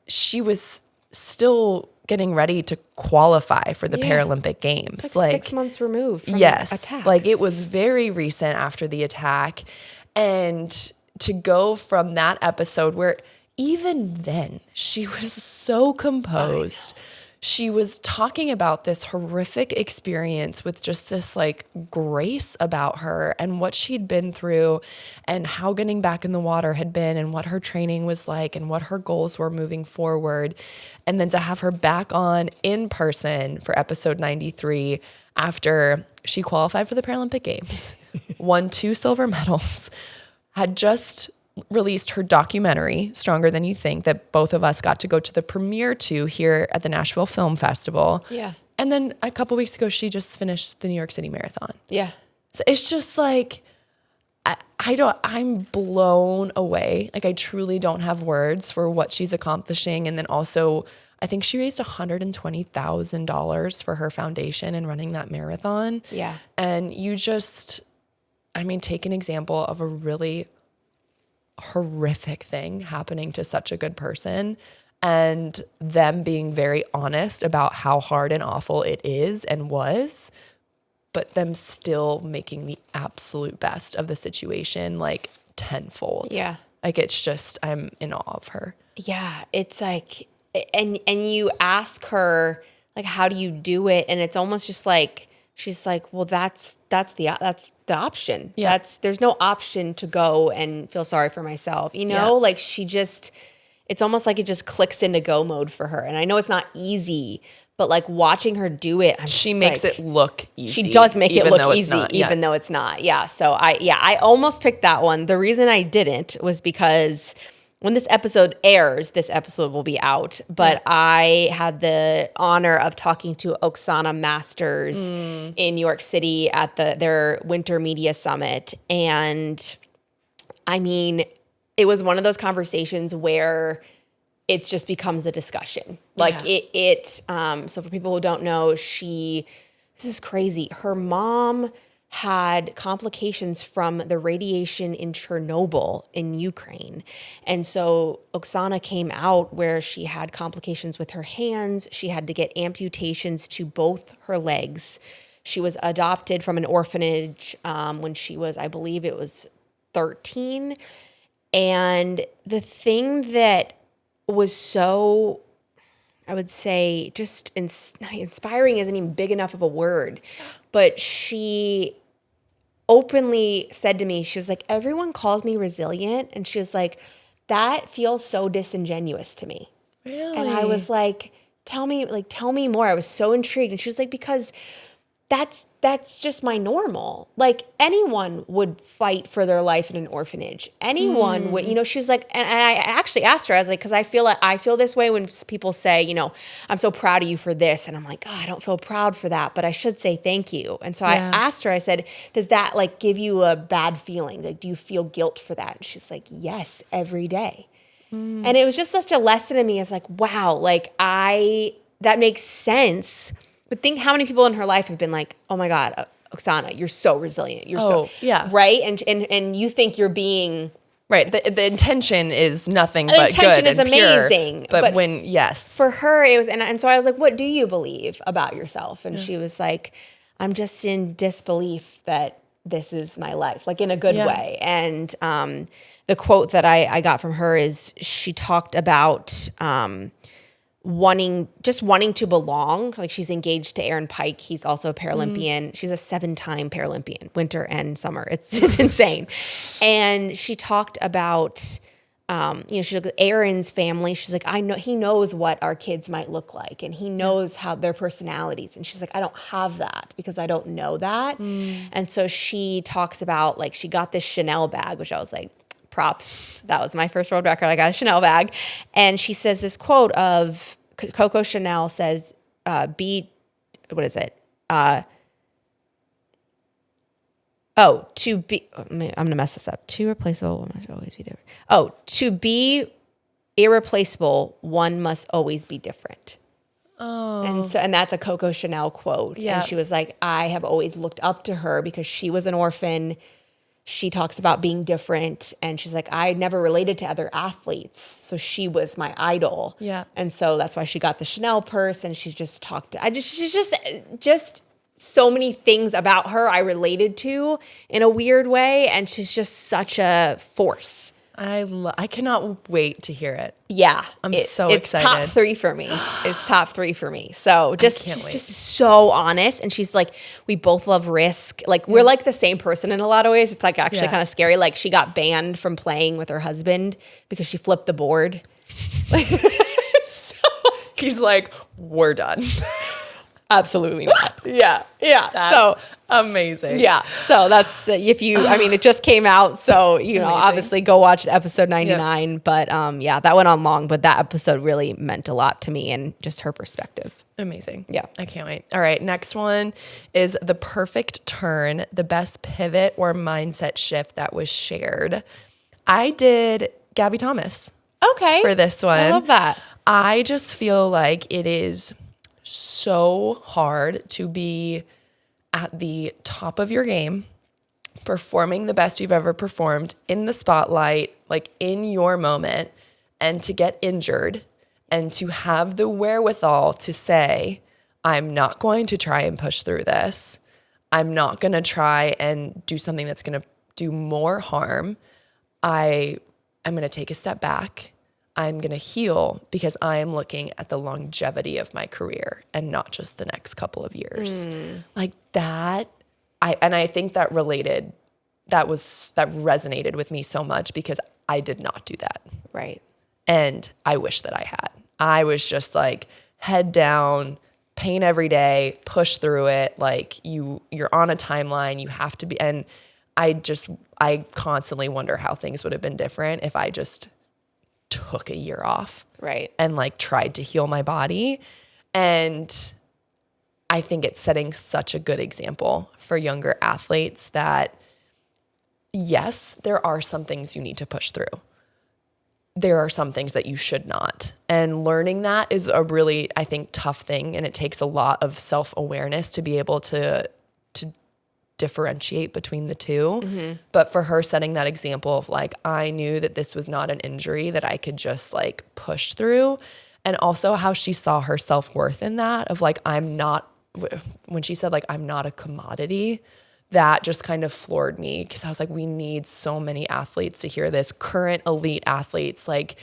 [SPEAKER 2] she was still getting ready to qualify for the Paralympic Games.
[SPEAKER 1] It's 6 months removed from
[SPEAKER 2] the
[SPEAKER 1] attack.
[SPEAKER 2] It was very recent after the attack. And to go from that episode where even then she was so composed. She was talking about this horrific experience with just this grace about her and what she'd been through and how getting back in the water had been and what her training was like and what her goals were moving forward. And then to have her back on in person for episode 93 after she qualified for the Paralympic Games, won 2 silver medals, had just released her documentary, Stronger Than You Think, that both of us got to go to the premiere to here at the Nashville Film Festival.
[SPEAKER 1] Yeah.
[SPEAKER 2] And then a couple weeks ago, she just finished the New York City Marathon.
[SPEAKER 1] Yeah.
[SPEAKER 2] So it's just I'm blown away. I truly don't have words for what she's accomplishing. And then also, I think she raised $120,000 for her foundation in running that marathon.
[SPEAKER 1] Yeah.
[SPEAKER 2] And you just, take an example of a really horrific thing happening to such a good person and them being very honest about how hard and awful it is and was, but them still making the absolute best of the situation tenfold.
[SPEAKER 1] Yeah.
[SPEAKER 2] It's just, I'm in awe of her.
[SPEAKER 1] Yeah. It's and you ask her how do you do it? And it's almost just she's like, well, that's the option.
[SPEAKER 2] Yeah.
[SPEAKER 1] There's no option to go and feel sorry for myself. She just, it's almost like it just clicks into go mode for her. And I know it's not easy, but watching her do it,
[SPEAKER 2] she makes it look easy.
[SPEAKER 1] She does make it look easy, even though it's not. Yeah. So I almost picked that one. The reason I didn't was because when this episode airs, this episode will be out, but I had the honor of talking to Oksana Masters in New York City at their Winter Media Summit. And it was one of those conversations where it just becomes a discussion. So for people who don't know, this is crazy. Her mom had complications from the radiation in Chernobyl in Ukraine. And so Oksana came out where she had complications with her hands. She had to get amputations to both her legs. She was adopted from an orphanage when she was, I believe it was 13. And the thing that was so, I would say, just inspiring isn't even big enough of a word, but she openly said to me, she was like, everyone calls me resilient. And she was like, that feels so disingenuous to me.
[SPEAKER 2] Really?
[SPEAKER 1] And I was like, tell me more. I was so intrigued. And she was like, because that's just my normal. Anyone would fight for their life in an orphanage. Anyone would, she's like, and I actually asked her, I was like, because I feel this way when people say, I'm so proud of you for this. And I'm like, I don't feel proud for that, but I should say thank you. And so I asked her, I said, does that give you a bad feeling? Do you feel guilt for that? And she's like, yes, every day. And it was just such a lesson to me. It's like, wow, that makes sense. But think how many people in her life have been like, oh my God, Oksana, you're so resilient. You're right. And you think you're being
[SPEAKER 2] Right. The intention is nothing but good
[SPEAKER 1] intention is
[SPEAKER 2] and pure,
[SPEAKER 1] amazing.
[SPEAKER 2] But when, yes.
[SPEAKER 1] For her, it was, and so I was like, what do you believe about yourself? And she was like, I'm just in disbelief that this is my life, like in a good way. And the quote that I got from her is she talked about wanting to belong. Like she's engaged to Aaron Pike. He's also a Paralympian. She's a 7-time Paralympian, winter and summer. It's insane. And she talked about, she looked at Aaron's family. She's like, I know he knows what our kids might look like, and he knows how their personalities. And she's like, I don't have that because I don't know that. And so she talks about like she got this Chanel bag, which I was like, props. That was my first world record. I got a Chanel bag. And she says this quote of Coco Chanel says, I'm going to mess this up. Too replaceable, one must always be different. Oh, to be irreplaceable, one must always be different. Oh. And that's a Coco Chanel quote. Yeah. And she was like, I have always looked up to her because she was an orphan. She talks about being different, and she's like, I never related to other athletes, so she was my idol. Yeah, and so that's why she got the Chanel purse, and she's just she's just so many things about her I related to in a weird way, and she's just such a force.
[SPEAKER 2] I cannot wait to hear it.
[SPEAKER 1] Yeah,
[SPEAKER 2] I'm so
[SPEAKER 1] it's
[SPEAKER 2] excited.
[SPEAKER 1] Top 3 for me. It's top 3 for me. So she's just so honest, and she's like, we both love risk. Like we're like the same person in a lot of ways. It's like actually kind of scary. Like she got banned from playing with her husband because she flipped the board.
[SPEAKER 2] So he's like, we're done.
[SPEAKER 1] Absolutely not. Yeah.
[SPEAKER 2] That's amazing.
[SPEAKER 1] Yeah. So that's it just came out. So, amazing. Obviously go watch episode 99. Yep. But that went on long, but that episode really meant a lot to me and just her perspective.
[SPEAKER 2] Amazing.
[SPEAKER 1] Yeah.
[SPEAKER 2] I can't wait. All right. Next one is the perfect turn, the best pivot or mindset shift that was shared. I did Gabby Thomas.
[SPEAKER 1] Okay.
[SPEAKER 2] For this one.
[SPEAKER 1] I love that.
[SPEAKER 2] I just feel like it is so hard to be at the top of your game, performing the best you've ever performed in the spotlight, like in your moment, and to get injured and to have the wherewithal to say, I'm not going to try and push through this. I'm not going to try and do something that's going to do more harm. I'm going to take a step back. I'm going to heal because I am looking at the longevity of my career and not just the next couple of years. Like that. I think that resonated with me so much because I did not do that.
[SPEAKER 1] Right.
[SPEAKER 2] And I wish that I had. I was just like head down, pain every day, push through it. Like you're on a timeline, you have to be. And I constantly wonder how things would have been different if I just took a year off.
[SPEAKER 1] Right.
[SPEAKER 2] And like tried to heal my body. And I think it's setting such a good example for younger athletes that yes, there are some things you need to push through. There are some things that you should not. And learning that is a really, I think, tough thing. And it takes a lot of self-awareness to be able to differentiate between the two. Mm-hmm. But for her setting that example of like, I knew that this was not an injury that I could just like push through. And also how she saw her self-worth in that of like, when she said like, I'm not a commodity, that just kind of floored me because I was like, we need so many athletes to hear this. Current elite athletes, like,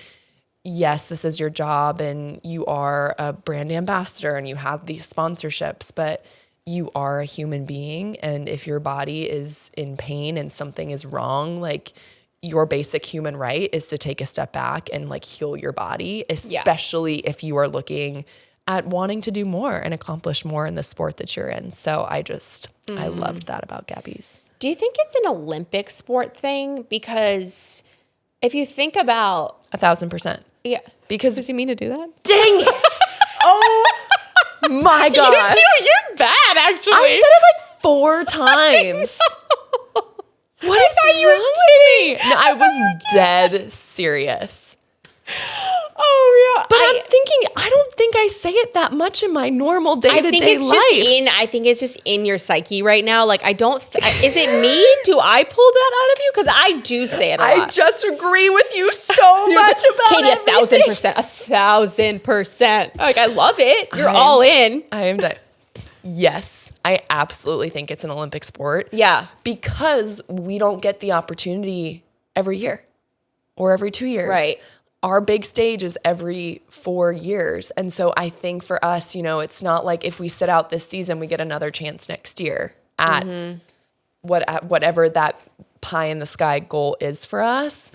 [SPEAKER 2] yes, this is your job and you are a brand ambassador and you have these sponsorships, but you are a human being. And if your body is in pain and something is wrong, like your basic human right is to take a step back and like heal your body, especially if you are looking at wanting to do more and accomplish more in the sport that you're in. So I loved that about Gabby's.
[SPEAKER 1] Do you think it's an Olympic sport thing? Because if you think about
[SPEAKER 2] 1,000%.
[SPEAKER 1] Yeah.
[SPEAKER 2] Because
[SPEAKER 1] did you mean to do that?
[SPEAKER 2] Dang it. Oh my gosh.
[SPEAKER 1] You're bad, actually.
[SPEAKER 2] I said it like 4 times. What is wrong with me? No, I was dead serious.
[SPEAKER 1] Oh
[SPEAKER 2] But I'm thinking, I don't think I say it that much in my normal day-to-day life.
[SPEAKER 1] I think it's just in your psyche right now. Like, I don't, is it me? Do I pull that out of you? Because I do say it a lot.
[SPEAKER 2] I just agree with you so much about
[SPEAKER 1] Katie,
[SPEAKER 2] everything.
[SPEAKER 1] 1,000%. Like, I love it. You're all in.
[SPEAKER 2] I am done. Yes, I absolutely think it's an Olympic sport.
[SPEAKER 1] Yeah.
[SPEAKER 2] Because we don't get the opportunity every year or every 2 years.
[SPEAKER 1] Right.
[SPEAKER 2] Our big stage is every 4 years. And so I think for us, it's not like if we sit out this season, we get another chance next year at whatever that pie in the sky goal is for us.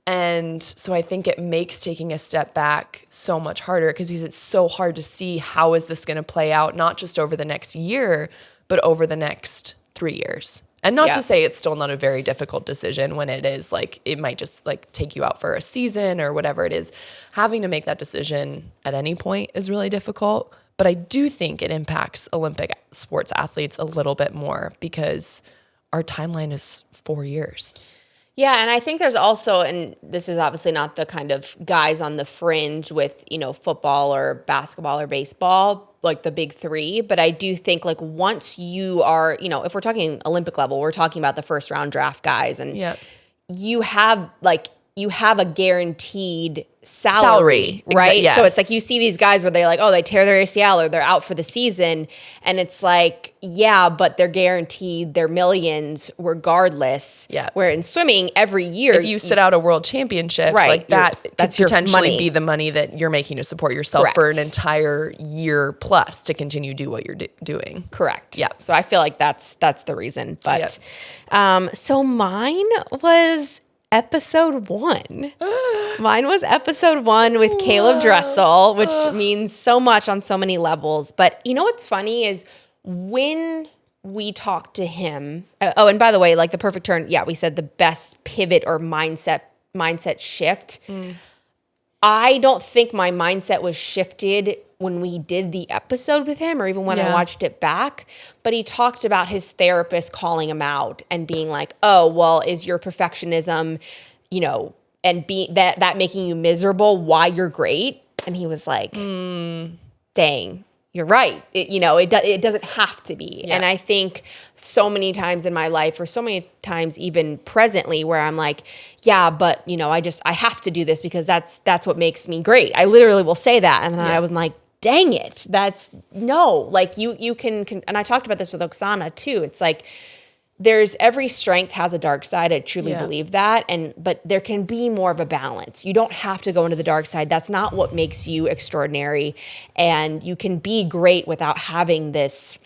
[SPEAKER 2] And so I think it makes taking a step back so much harder because it's so hard to see how is this going to play out, not just over the next year, but over the next 3 years. And not to say it's still not a very difficult decision when it is like, it might just like take you out for a season or whatever it is. Having to make that decision at any point is really difficult. But I do think it impacts Olympic sports athletes a little bit more because our timeline is 4 years.
[SPEAKER 1] Yeah, and I think there's also, and this is obviously not the kind of guys on the fringe with, football or basketball or baseball, like the big three, but I do think like once you are, if we're talking Olympic level, we're talking about the first round draft guys and you have a guaranteed salary, right?
[SPEAKER 2] Yes.
[SPEAKER 1] So it's like you see these guys where they're like, oh, they tear their ACL or they're out for the season. And it's like, yeah, but they're guaranteed their millions regardless.
[SPEAKER 2] Yeah.
[SPEAKER 1] Where in swimming every year.
[SPEAKER 2] If you sit out a world championships, like that
[SPEAKER 1] that's
[SPEAKER 2] could potentially
[SPEAKER 1] money.
[SPEAKER 2] be the money that you're making to support yourself for an entire year plus to continue to do what you're doing.
[SPEAKER 1] Correct.
[SPEAKER 2] Yeah.
[SPEAKER 1] So I feel like that's the reason. But so mine was episode 1. Mine was episode 1 with Caeleb Dressel, which means so much on so many levels. But you know what's funny is when we talked to him. Oh, and by the way, like the perfect turn. Yeah, we said the best pivot or mindset shift. I don't think my mindset was shifted when we did the episode with him or even when I watched it back, but he talked about his therapist calling him out and being like, oh, well, is your perfectionism, and that making you miserable why you're great? And he was like, dang, you're right. It doesn't have to be. Yeah. And I think so many times in my life or so many times even presently where I'm like, yeah, but I have to do this because that's what makes me great. I literally will say that. And then I was like, dang it. That's no, like you can, and I talked about this with Oksana too. It's like, there's every strength has a dark side. I truly believe that. But there can be more of a balance. You don't have to go into the dark side. That's not what makes you extraordinary. And you can be great without having this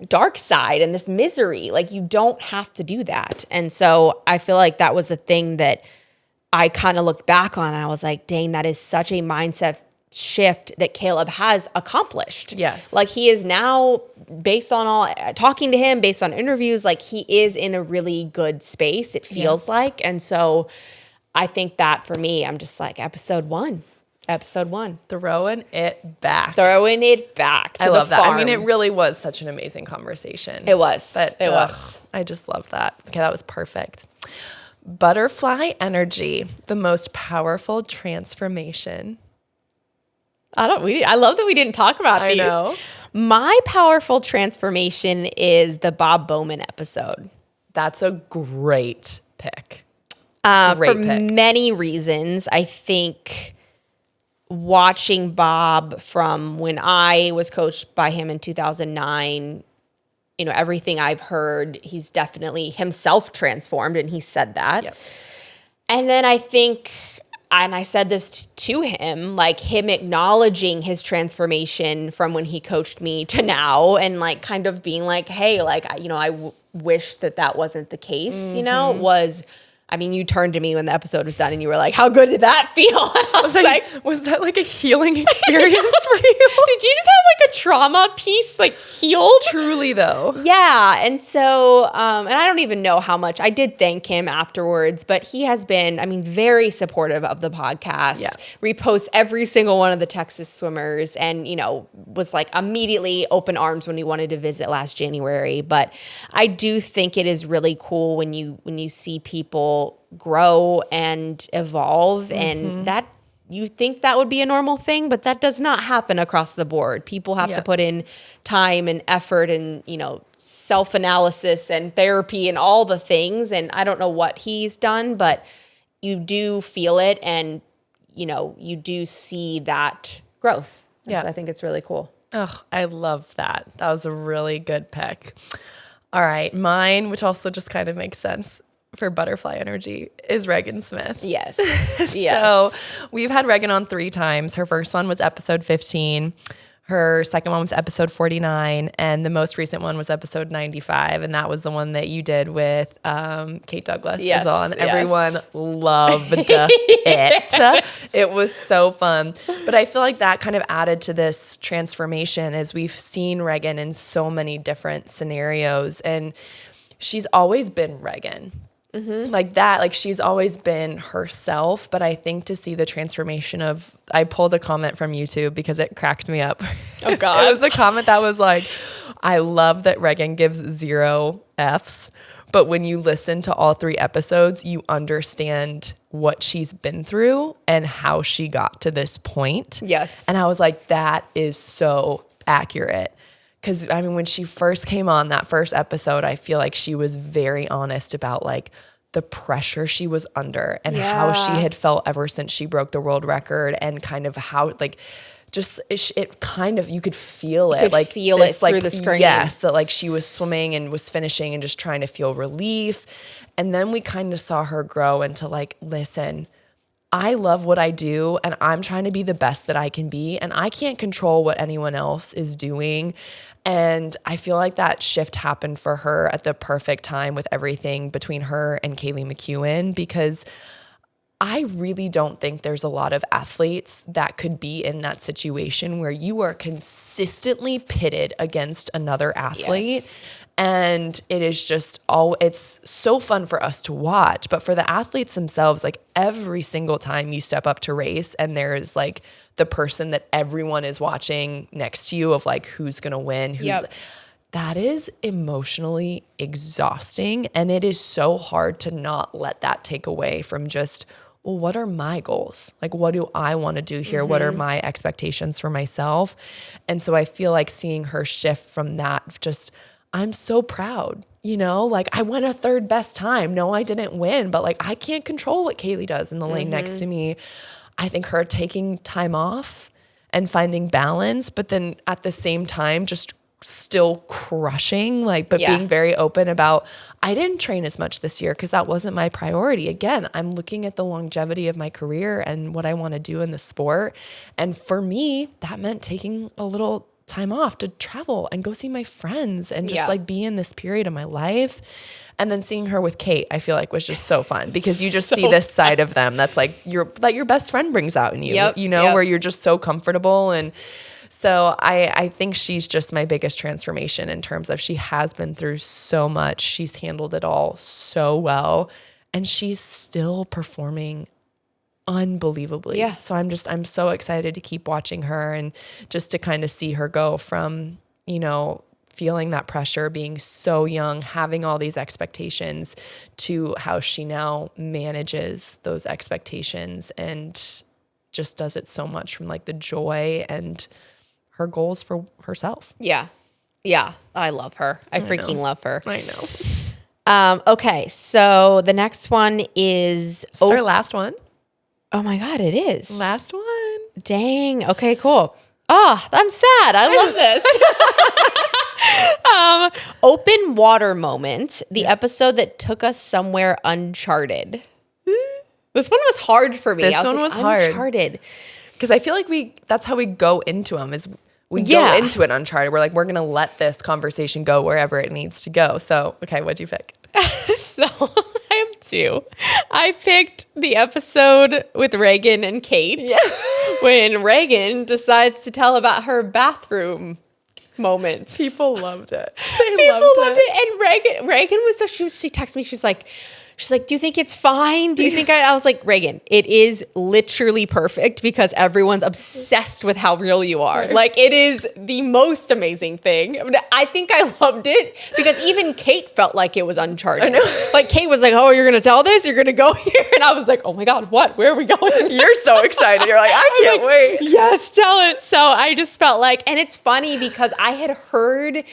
[SPEAKER 1] dark side and this misery. Like you don't have to do that. And so I feel like that was the thing that I kind of looked back on and I was like, dang, that is such a mindset shift that Caeleb has accomplished.
[SPEAKER 2] Yes.
[SPEAKER 1] Like he is now, based on all talking to him, based on interviews, like he is in a really good space, it feels like. And so I think that for me, I'm just like episode one.
[SPEAKER 2] Throwing it back.
[SPEAKER 1] I love that.
[SPEAKER 2] I mean, it really was such an amazing conversation.
[SPEAKER 1] It was.
[SPEAKER 2] But
[SPEAKER 1] it was.
[SPEAKER 2] I just love that. Okay, that was perfect. Butterfly energy, the most powerful transformation.
[SPEAKER 1] I love that we didn't talk about these.
[SPEAKER 2] I know.
[SPEAKER 1] My powerful transformation is the Bob Bowman episode.
[SPEAKER 2] That's a great pick.
[SPEAKER 1] For many reasons. I think watching Bob from when I was coached by him in 2009, everything I've heard, he's definitely himself transformed, and he said that.
[SPEAKER 2] Yep.
[SPEAKER 1] And then I think, and I said this to him, like him acknowledging his transformation from when he coached me to now, and like kind of being like, hey, like, I wish that wasn't the case, was, I mean, you turned to me when the episode was done and you were like, how good did that feel? I was like,
[SPEAKER 2] was that like a healing experience for you?
[SPEAKER 1] Did you just have like a trauma piece like healed?
[SPEAKER 2] Truly though.
[SPEAKER 1] Yeah. And so, and I don't even know how much I did thank him afterwards, but he has been, very supportive of the podcast, reposts every single one of the Texas swimmers and, was like immediately open arms when he wanted to visit last January. But I do think it is really cool when you see people grow and evolve, and that
[SPEAKER 3] you think that would be a normal thing, but that does not happen across the board. People have to put in time and effort and, you know, self-analysis and therapy and all the things. And I don't know what he's done, but you do feel it, and, you know, you do see that growth. And so I think it's really cool.
[SPEAKER 2] Oh, I love that. That was a really good pick. All right. Mine, which also just kind of makes sense for butterfly energy, is Regan Smith.
[SPEAKER 3] Yes.
[SPEAKER 2] So we've had Regan on 3 times. Her first one was episode 15. Her second one was episode 49. And the most recent one was episode 95. And that was the one that you did with Kate Douglas as well. And everyone loved it. It was so fun. But I feel like that kind of added to this transformation, as we've seen Regan in so many different scenarios. And she's always been Regan. Like that, like she's always been herself, but I think to see the transformation of, I pulled a comment from YouTube because it cracked me up. Oh God. It was a comment that was like, I love that Regan gives 0 Fs, but when you listen to all 3 episodes, you understand what she's been through and how she got to this point.
[SPEAKER 3] Yes.
[SPEAKER 2] And I was like, that is so accurate. Because, I mean, when she first came on that first episode, I feel like she was very honest about, like, the pressure she was under and how she had felt ever since she broke the world record, and kind of how, like, just it kind of, you could feel it.
[SPEAKER 3] You could
[SPEAKER 2] like
[SPEAKER 3] feel
[SPEAKER 2] this,
[SPEAKER 3] it through the screen.
[SPEAKER 2] Yes, that, like, she was swimming and was finishing and just trying to feel relief. And then we kind of saw her grow into, like, listen, I love what I do, and I'm trying to be the best that I can be, and I can't control what anyone else is doing. And I feel like that shift happened for her at the perfect time with everything between her and Kaylee McEwen, because I really don't think there's a lot of athletes that could be in that situation where you are consistently pitted against another athlete. Yes. And it is just it's so fun for us to watch, but for the athletes themselves, like every single time you step up to race and there's like the person that everyone is watching next to you of like, who's going to win, that is emotionally exhausting. And it is so hard to not let that take away from just, well, what are my goals? Like, what do I want to do here? Mm-hmm. What are my expectations for myself? And so I feel like seeing her shift from that, just, I'm so proud, you know, like I went a 3rd best time. No, I didn't win, but like, I can't control what Kaylee does in the lane next to me. I think her taking time off and finding balance, but then at the same time, just still crushing, like, but being very open about, I didn't train as much this year because that wasn't my priority. Again, I'm looking at the longevity of my career and what I want to do in the sport. And for me, that meant taking a little time off to travel and go see my friends and just like be in this period of my life. And then seeing her with Kate, I feel like was just so fun because you just see this side of them that's like that your best friend brings out in you, you know, where you're just so comfortable. And so I think she's just my biggest transformation in terms of she has been through so much. She's handled it all so well, and she's still performing unbelievably. Yeah. So I'm so excited to keep watching her and just to kind of see her go from, you know, feeling that pressure, being so young, having all these expectations, to how she now manages those expectations and just does it so much from like the joy and her goals for herself.
[SPEAKER 3] Yeah. Yeah. I love her. I freaking love her.
[SPEAKER 2] I know.
[SPEAKER 3] Okay. So the next one is
[SPEAKER 2] our last one.
[SPEAKER 3] Oh my God, it is.
[SPEAKER 2] Last one.
[SPEAKER 3] Dang. Okay, cool. Oh, I'm sad. I love this. Open water moment, the episode that took us somewhere uncharted. This one was hard for me.
[SPEAKER 2] This one was hard.
[SPEAKER 3] Uncharted.
[SPEAKER 2] Because I feel like that's how we go into them, is we go into it uncharted. We're like, we're going to let this conversation go wherever it needs to go. So, okay, what'd you pick?
[SPEAKER 3] So I have 2. I picked the episode with Regan and Kate when Regan decides to tell about her bathroom moments.
[SPEAKER 2] People loved it.
[SPEAKER 3] People loved it. And Regan was so, she texted me, she's like, She's like, do you think it's fine? Do you think I was like, Reagan, it is literally perfect because everyone's obsessed with how real you are. Like, it is the most amazing thing. I think I loved it because even Kate felt like it was uncharted. Like, Kate was like, oh, you're going to tell this? You're going to go here? And I was like, oh my God, what? Where are we going?
[SPEAKER 2] You're so excited. You're like, I can't wait.
[SPEAKER 3] Yes, tell it. So I just felt like, and it's funny because I had heard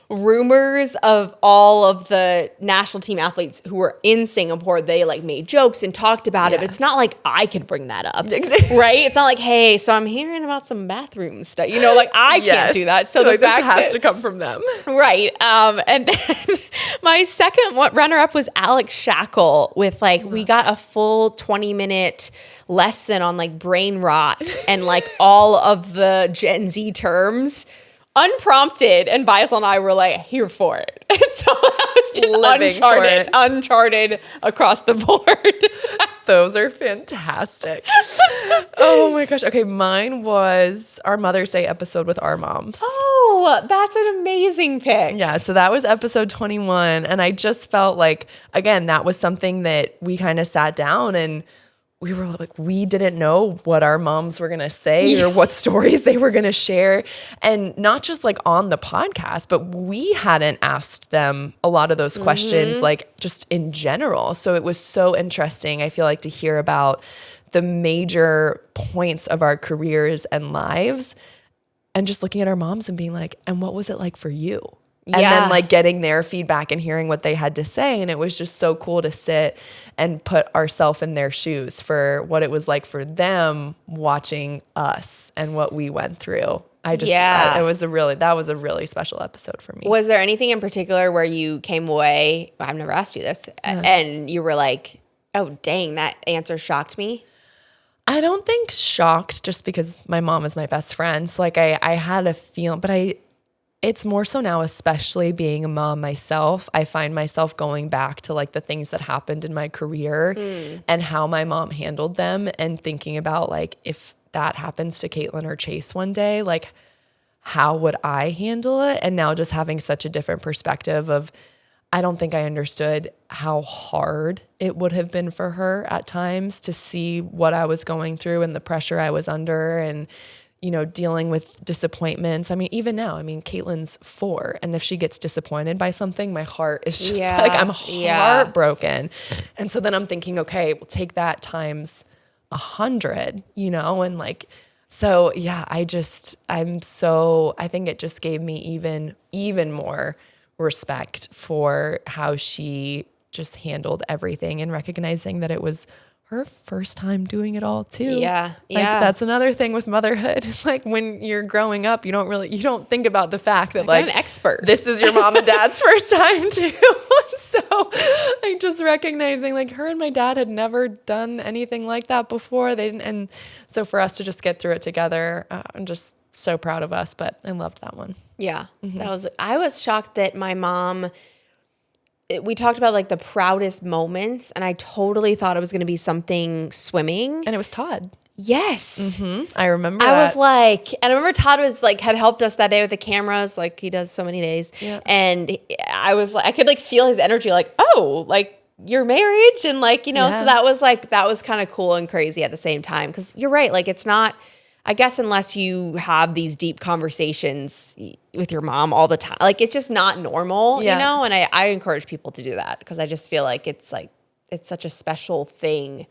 [SPEAKER 3] rumors of all of the national team athletes who were in Singapore. They like made jokes and talked about it, but it's not like I could bring that up, right? It's not like, hey, so I'm hearing about some bathroom stuff, you know, like I can't do that. So
[SPEAKER 2] like, this has to come from them.
[SPEAKER 3] Right. And then my second runner-up was Alex Shackle with like, we got a full 20-minute lesson on like brain rot and like all of the Gen Z terms. Unprompted, and Baisel and I were like here for it. So that was just uncharted across the board.
[SPEAKER 2] Those are fantastic. Oh my gosh. Okay, mine was our Mother's Day episode with our moms.
[SPEAKER 3] Oh, that's an amazing pick.
[SPEAKER 2] Yeah, so that was episode 21, and I just felt like, again, that was something that we kind of sat down and we were like, we didn't know what our moms were going to say or what stories they were going to share. And not just like on the podcast, but we hadn't asked them a lot of those questions, like just in general. So it was so interesting, I feel like, to hear about the major points of our careers and lives and just looking at our moms and being like, and what was it like for you? And then like getting their feedback and hearing what they had to say. And it was just so cool to sit and put ourselves in their shoes for what it was like for them watching us and what we went through. That was a really special episode for me.
[SPEAKER 3] Was there anything in particular where you came away, I've never asked you this, and you were like, oh, dang, that answer shocked me?
[SPEAKER 2] I don't think shocked, just because my mom is my best friend. So like I had a feeling, but it's more so now, especially being a mom myself, I find myself going back to like the things that happened in my career and how my mom handled them, and thinking about like, if that happens to Caitlin or Chase one day, like how would I handle it? And now just having such a different perspective of, I don't think I understood how hard it would have been for her at times to see what I was going through and the pressure I was under, and you know, dealing with disappointments. I mean, even now, I mean, Caitlin's 4, and if she gets disappointed by something, my heart is just like, I'm heartbroken. And so then I'm thinking, okay, we'll take that times 100, you know, and like, so yeah, I think it just gave me even more respect for how she just handled everything, and recognizing that it was her first time doing it all too. That's another thing with motherhood. It's like when you're growing up, you don't think about the fact that like
[SPEAKER 3] an expert.
[SPEAKER 2] This is your mom and dad's first time too. So like just recognizing like her and my dad had never done anything like that before. They didn't, and so for us to just get through it together, I'm just so proud of us. But I loved that one.
[SPEAKER 3] Yeah, I was shocked that my mom. We talked about like the proudest moments, and I totally thought it was going to be something swimming.
[SPEAKER 2] And it was Todd.
[SPEAKER 3] Yes.
[SPEAKER 2] I remember
[SPEAKER 3] I was like, and I remember Todd was like, had helped us that day with the cameras, like he does so many days. Yeah. And I was like, I could like feel his energy, like, oh, like your marriage. And like, you know, so that was kind of cool and crazy at the same time. Cause you're right. Like, it's not, I guess, unless you have these deep conversations with your mom all the time, like it's just not normal, you know? And I encourage people to do that, because I just feel like it's such a special thing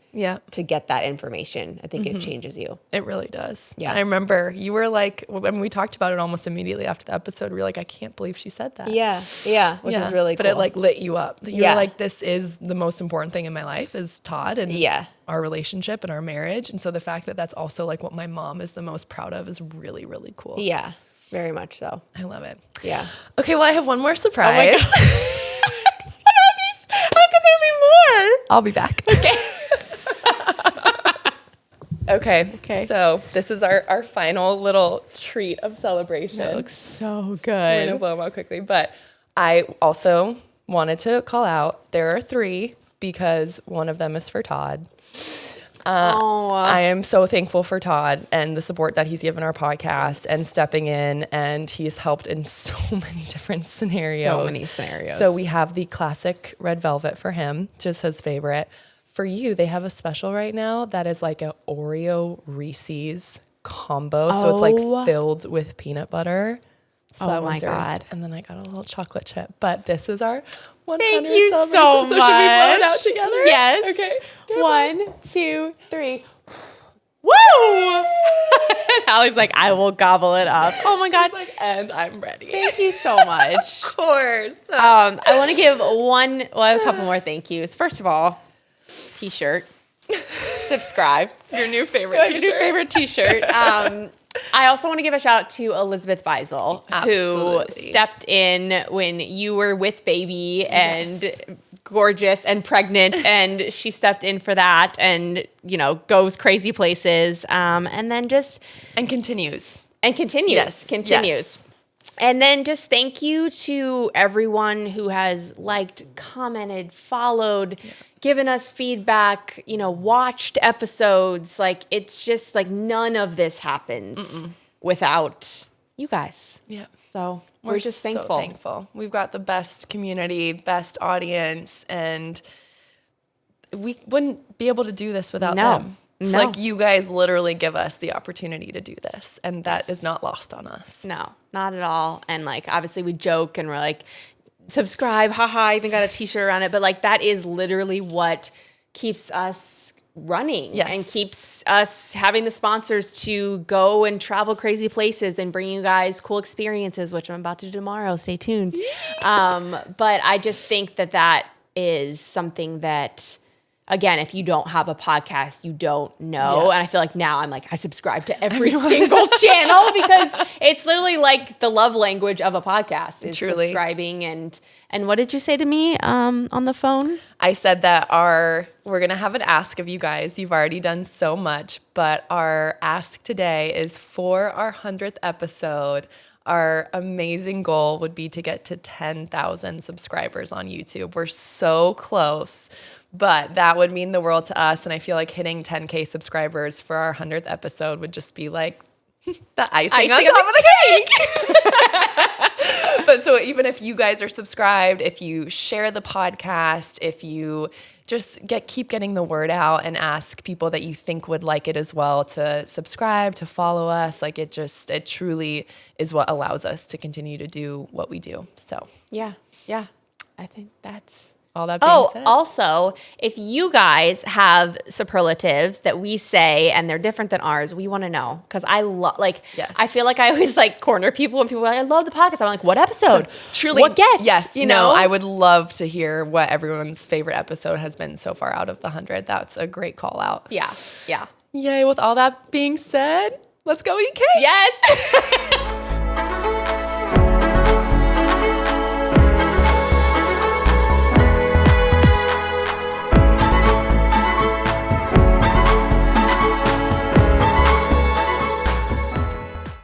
[SPEAKER 3] to get that information. I think it changes you.
[SPEAKER 2] It really does.
[SPEAKER 3] Yeah.
[SPEAKER 2] I remember you were like, when we talked about it almost immediately after the episode, we were like, I can't believe she said that.
[SPEAKER 3] Yeah. Which is really cool.
[SPEAKER 2] But it like lit you up. You were like, this is the most important thing in my life is Todd and our relationship and our marriage. And so the fact that that's also like what my mom is the most proud of is really, really cool.
[SPEAKER 3] Yeah, very much so.
[SPEAKER 2] I love it.
[SPEAKER 3] Yeah.
[SPEAKER 2] Okay, well, I have one more surprise.
[SPEAKER 3] Oh my God. How could there be more?
[SPEAKER 2] I'll be back. Okay. So this is our final little treat of celebration.
[SPEAKER 3] That looks so good.
[SPEAKER 2] We're gonna blow them out quickly. But I also wanted to call out, there are 3 because one of them is for Todd. I am so thankful for Todd and the support that he's given our podcast and stepping in, and he's helped in so many different scenarios. So we have the classic red velvet for him, just his favorite. For you, they have a special right now that is like a Oreo Reese's combo. So it's like filled with peanut butter. So that one's yours. And then I got a little chocolate chip. But this is our 100
[SPEAKER 3] Thank you
[SPEAKER 2] celebration.
[SPEAKER 3] so much.
[SPEAKER 2] So should we blow it out together?
[SPEAKER 3] Yes.
[SPEAKER 2] Okay.
[SPEAKER 3] 1, 2, 3. Woo! Allie's like, I will gobble it up. Oh my God.
[SPEAKER 2] Like, and I'm ready.
[SPEAKER 3] Thank you so much.
[SPEAKER 2] Of course.
[SPEAKER 3] I want to give a couple more thank yous. First of all, t-shirt. Subscribe.
[SPEAKER 2] Your new favorite t-shirt.
[SPEAKER 3] Your new favorite t-shirt. I also want to give a shout out to Elizabeth Beisel, who stepped in when you were with baby and gorgeous and pregnant, and she stepped in for that and, goes crazy places. And then continues. Yes. And then just thank you to everyone who has liked, commented, followed, given us feedback, watched episodes. Like, it's just like none of this happens without you guys.
[SPEAKER 2] Yeah.
[SPEAKER 3] So we're just thankful.
[SPEAKER 2] So thankful. We've got the best community, best audience, and we wouldn't be able to do this without them. It's like you guys literally give us the opportunity to do this, and that is not lost on us.
[SPEAKER 3] No, not at all. And like, obviously we joke and we're like, subscribe, haha, I even got a t-shirt around it. But like, that is literally what keeps us running and keeps us having the sponsors to go and travel crazy places and bring you guys cool experiences, which I'm about to do tomorrow. Stay tuned. But I just think that is something that, again, if you don't have a podcast, you don't know. And I feel like now I subscribe to every single channel because it's literally like the love language of a podcast is subscribing. And what did you say to me on the phone?
[SPEAKER 2] I said that we're going to have an ask of you guys. You've already done so much, but our ask today is for our 100th episode. Our amazing goal would be to get to 10,000 subscribers on YouTube. We're so close. But that would mean the world to us. And I feel like hitting 10K subscribers for our 100th episode would just be like the icing on top of the cake. But so even if you guys are subscribed, if you share the podcast, if you just keep getting the word out and ask people that you think would like it as well to subscribe, to follow us, like it truly is what allows us to continue to do what we do. So
[SPEAKER 3] yeah, I think that's
[SPEAKER 2] all that being said.
[SPEAKER 3] Also, if you guys have superlatives that we say and they're different than ours, we want to know. Because I love, I feel like I always corner people when people are like, I love the podcast. I'm like, what episode?
[SPEAKER 2] So, truly,
[SPEAKER 3] what guest?
[SPEAKER 2] Yes, I would love to hear what everyone's favorite episode has been so far out of the 100. That's a great call out.
[SPEAKER 3] Yeah.
[SPEAKER 2] Yay. With all that being said, let's go eat cake.
[SPEAKER 3] Yes.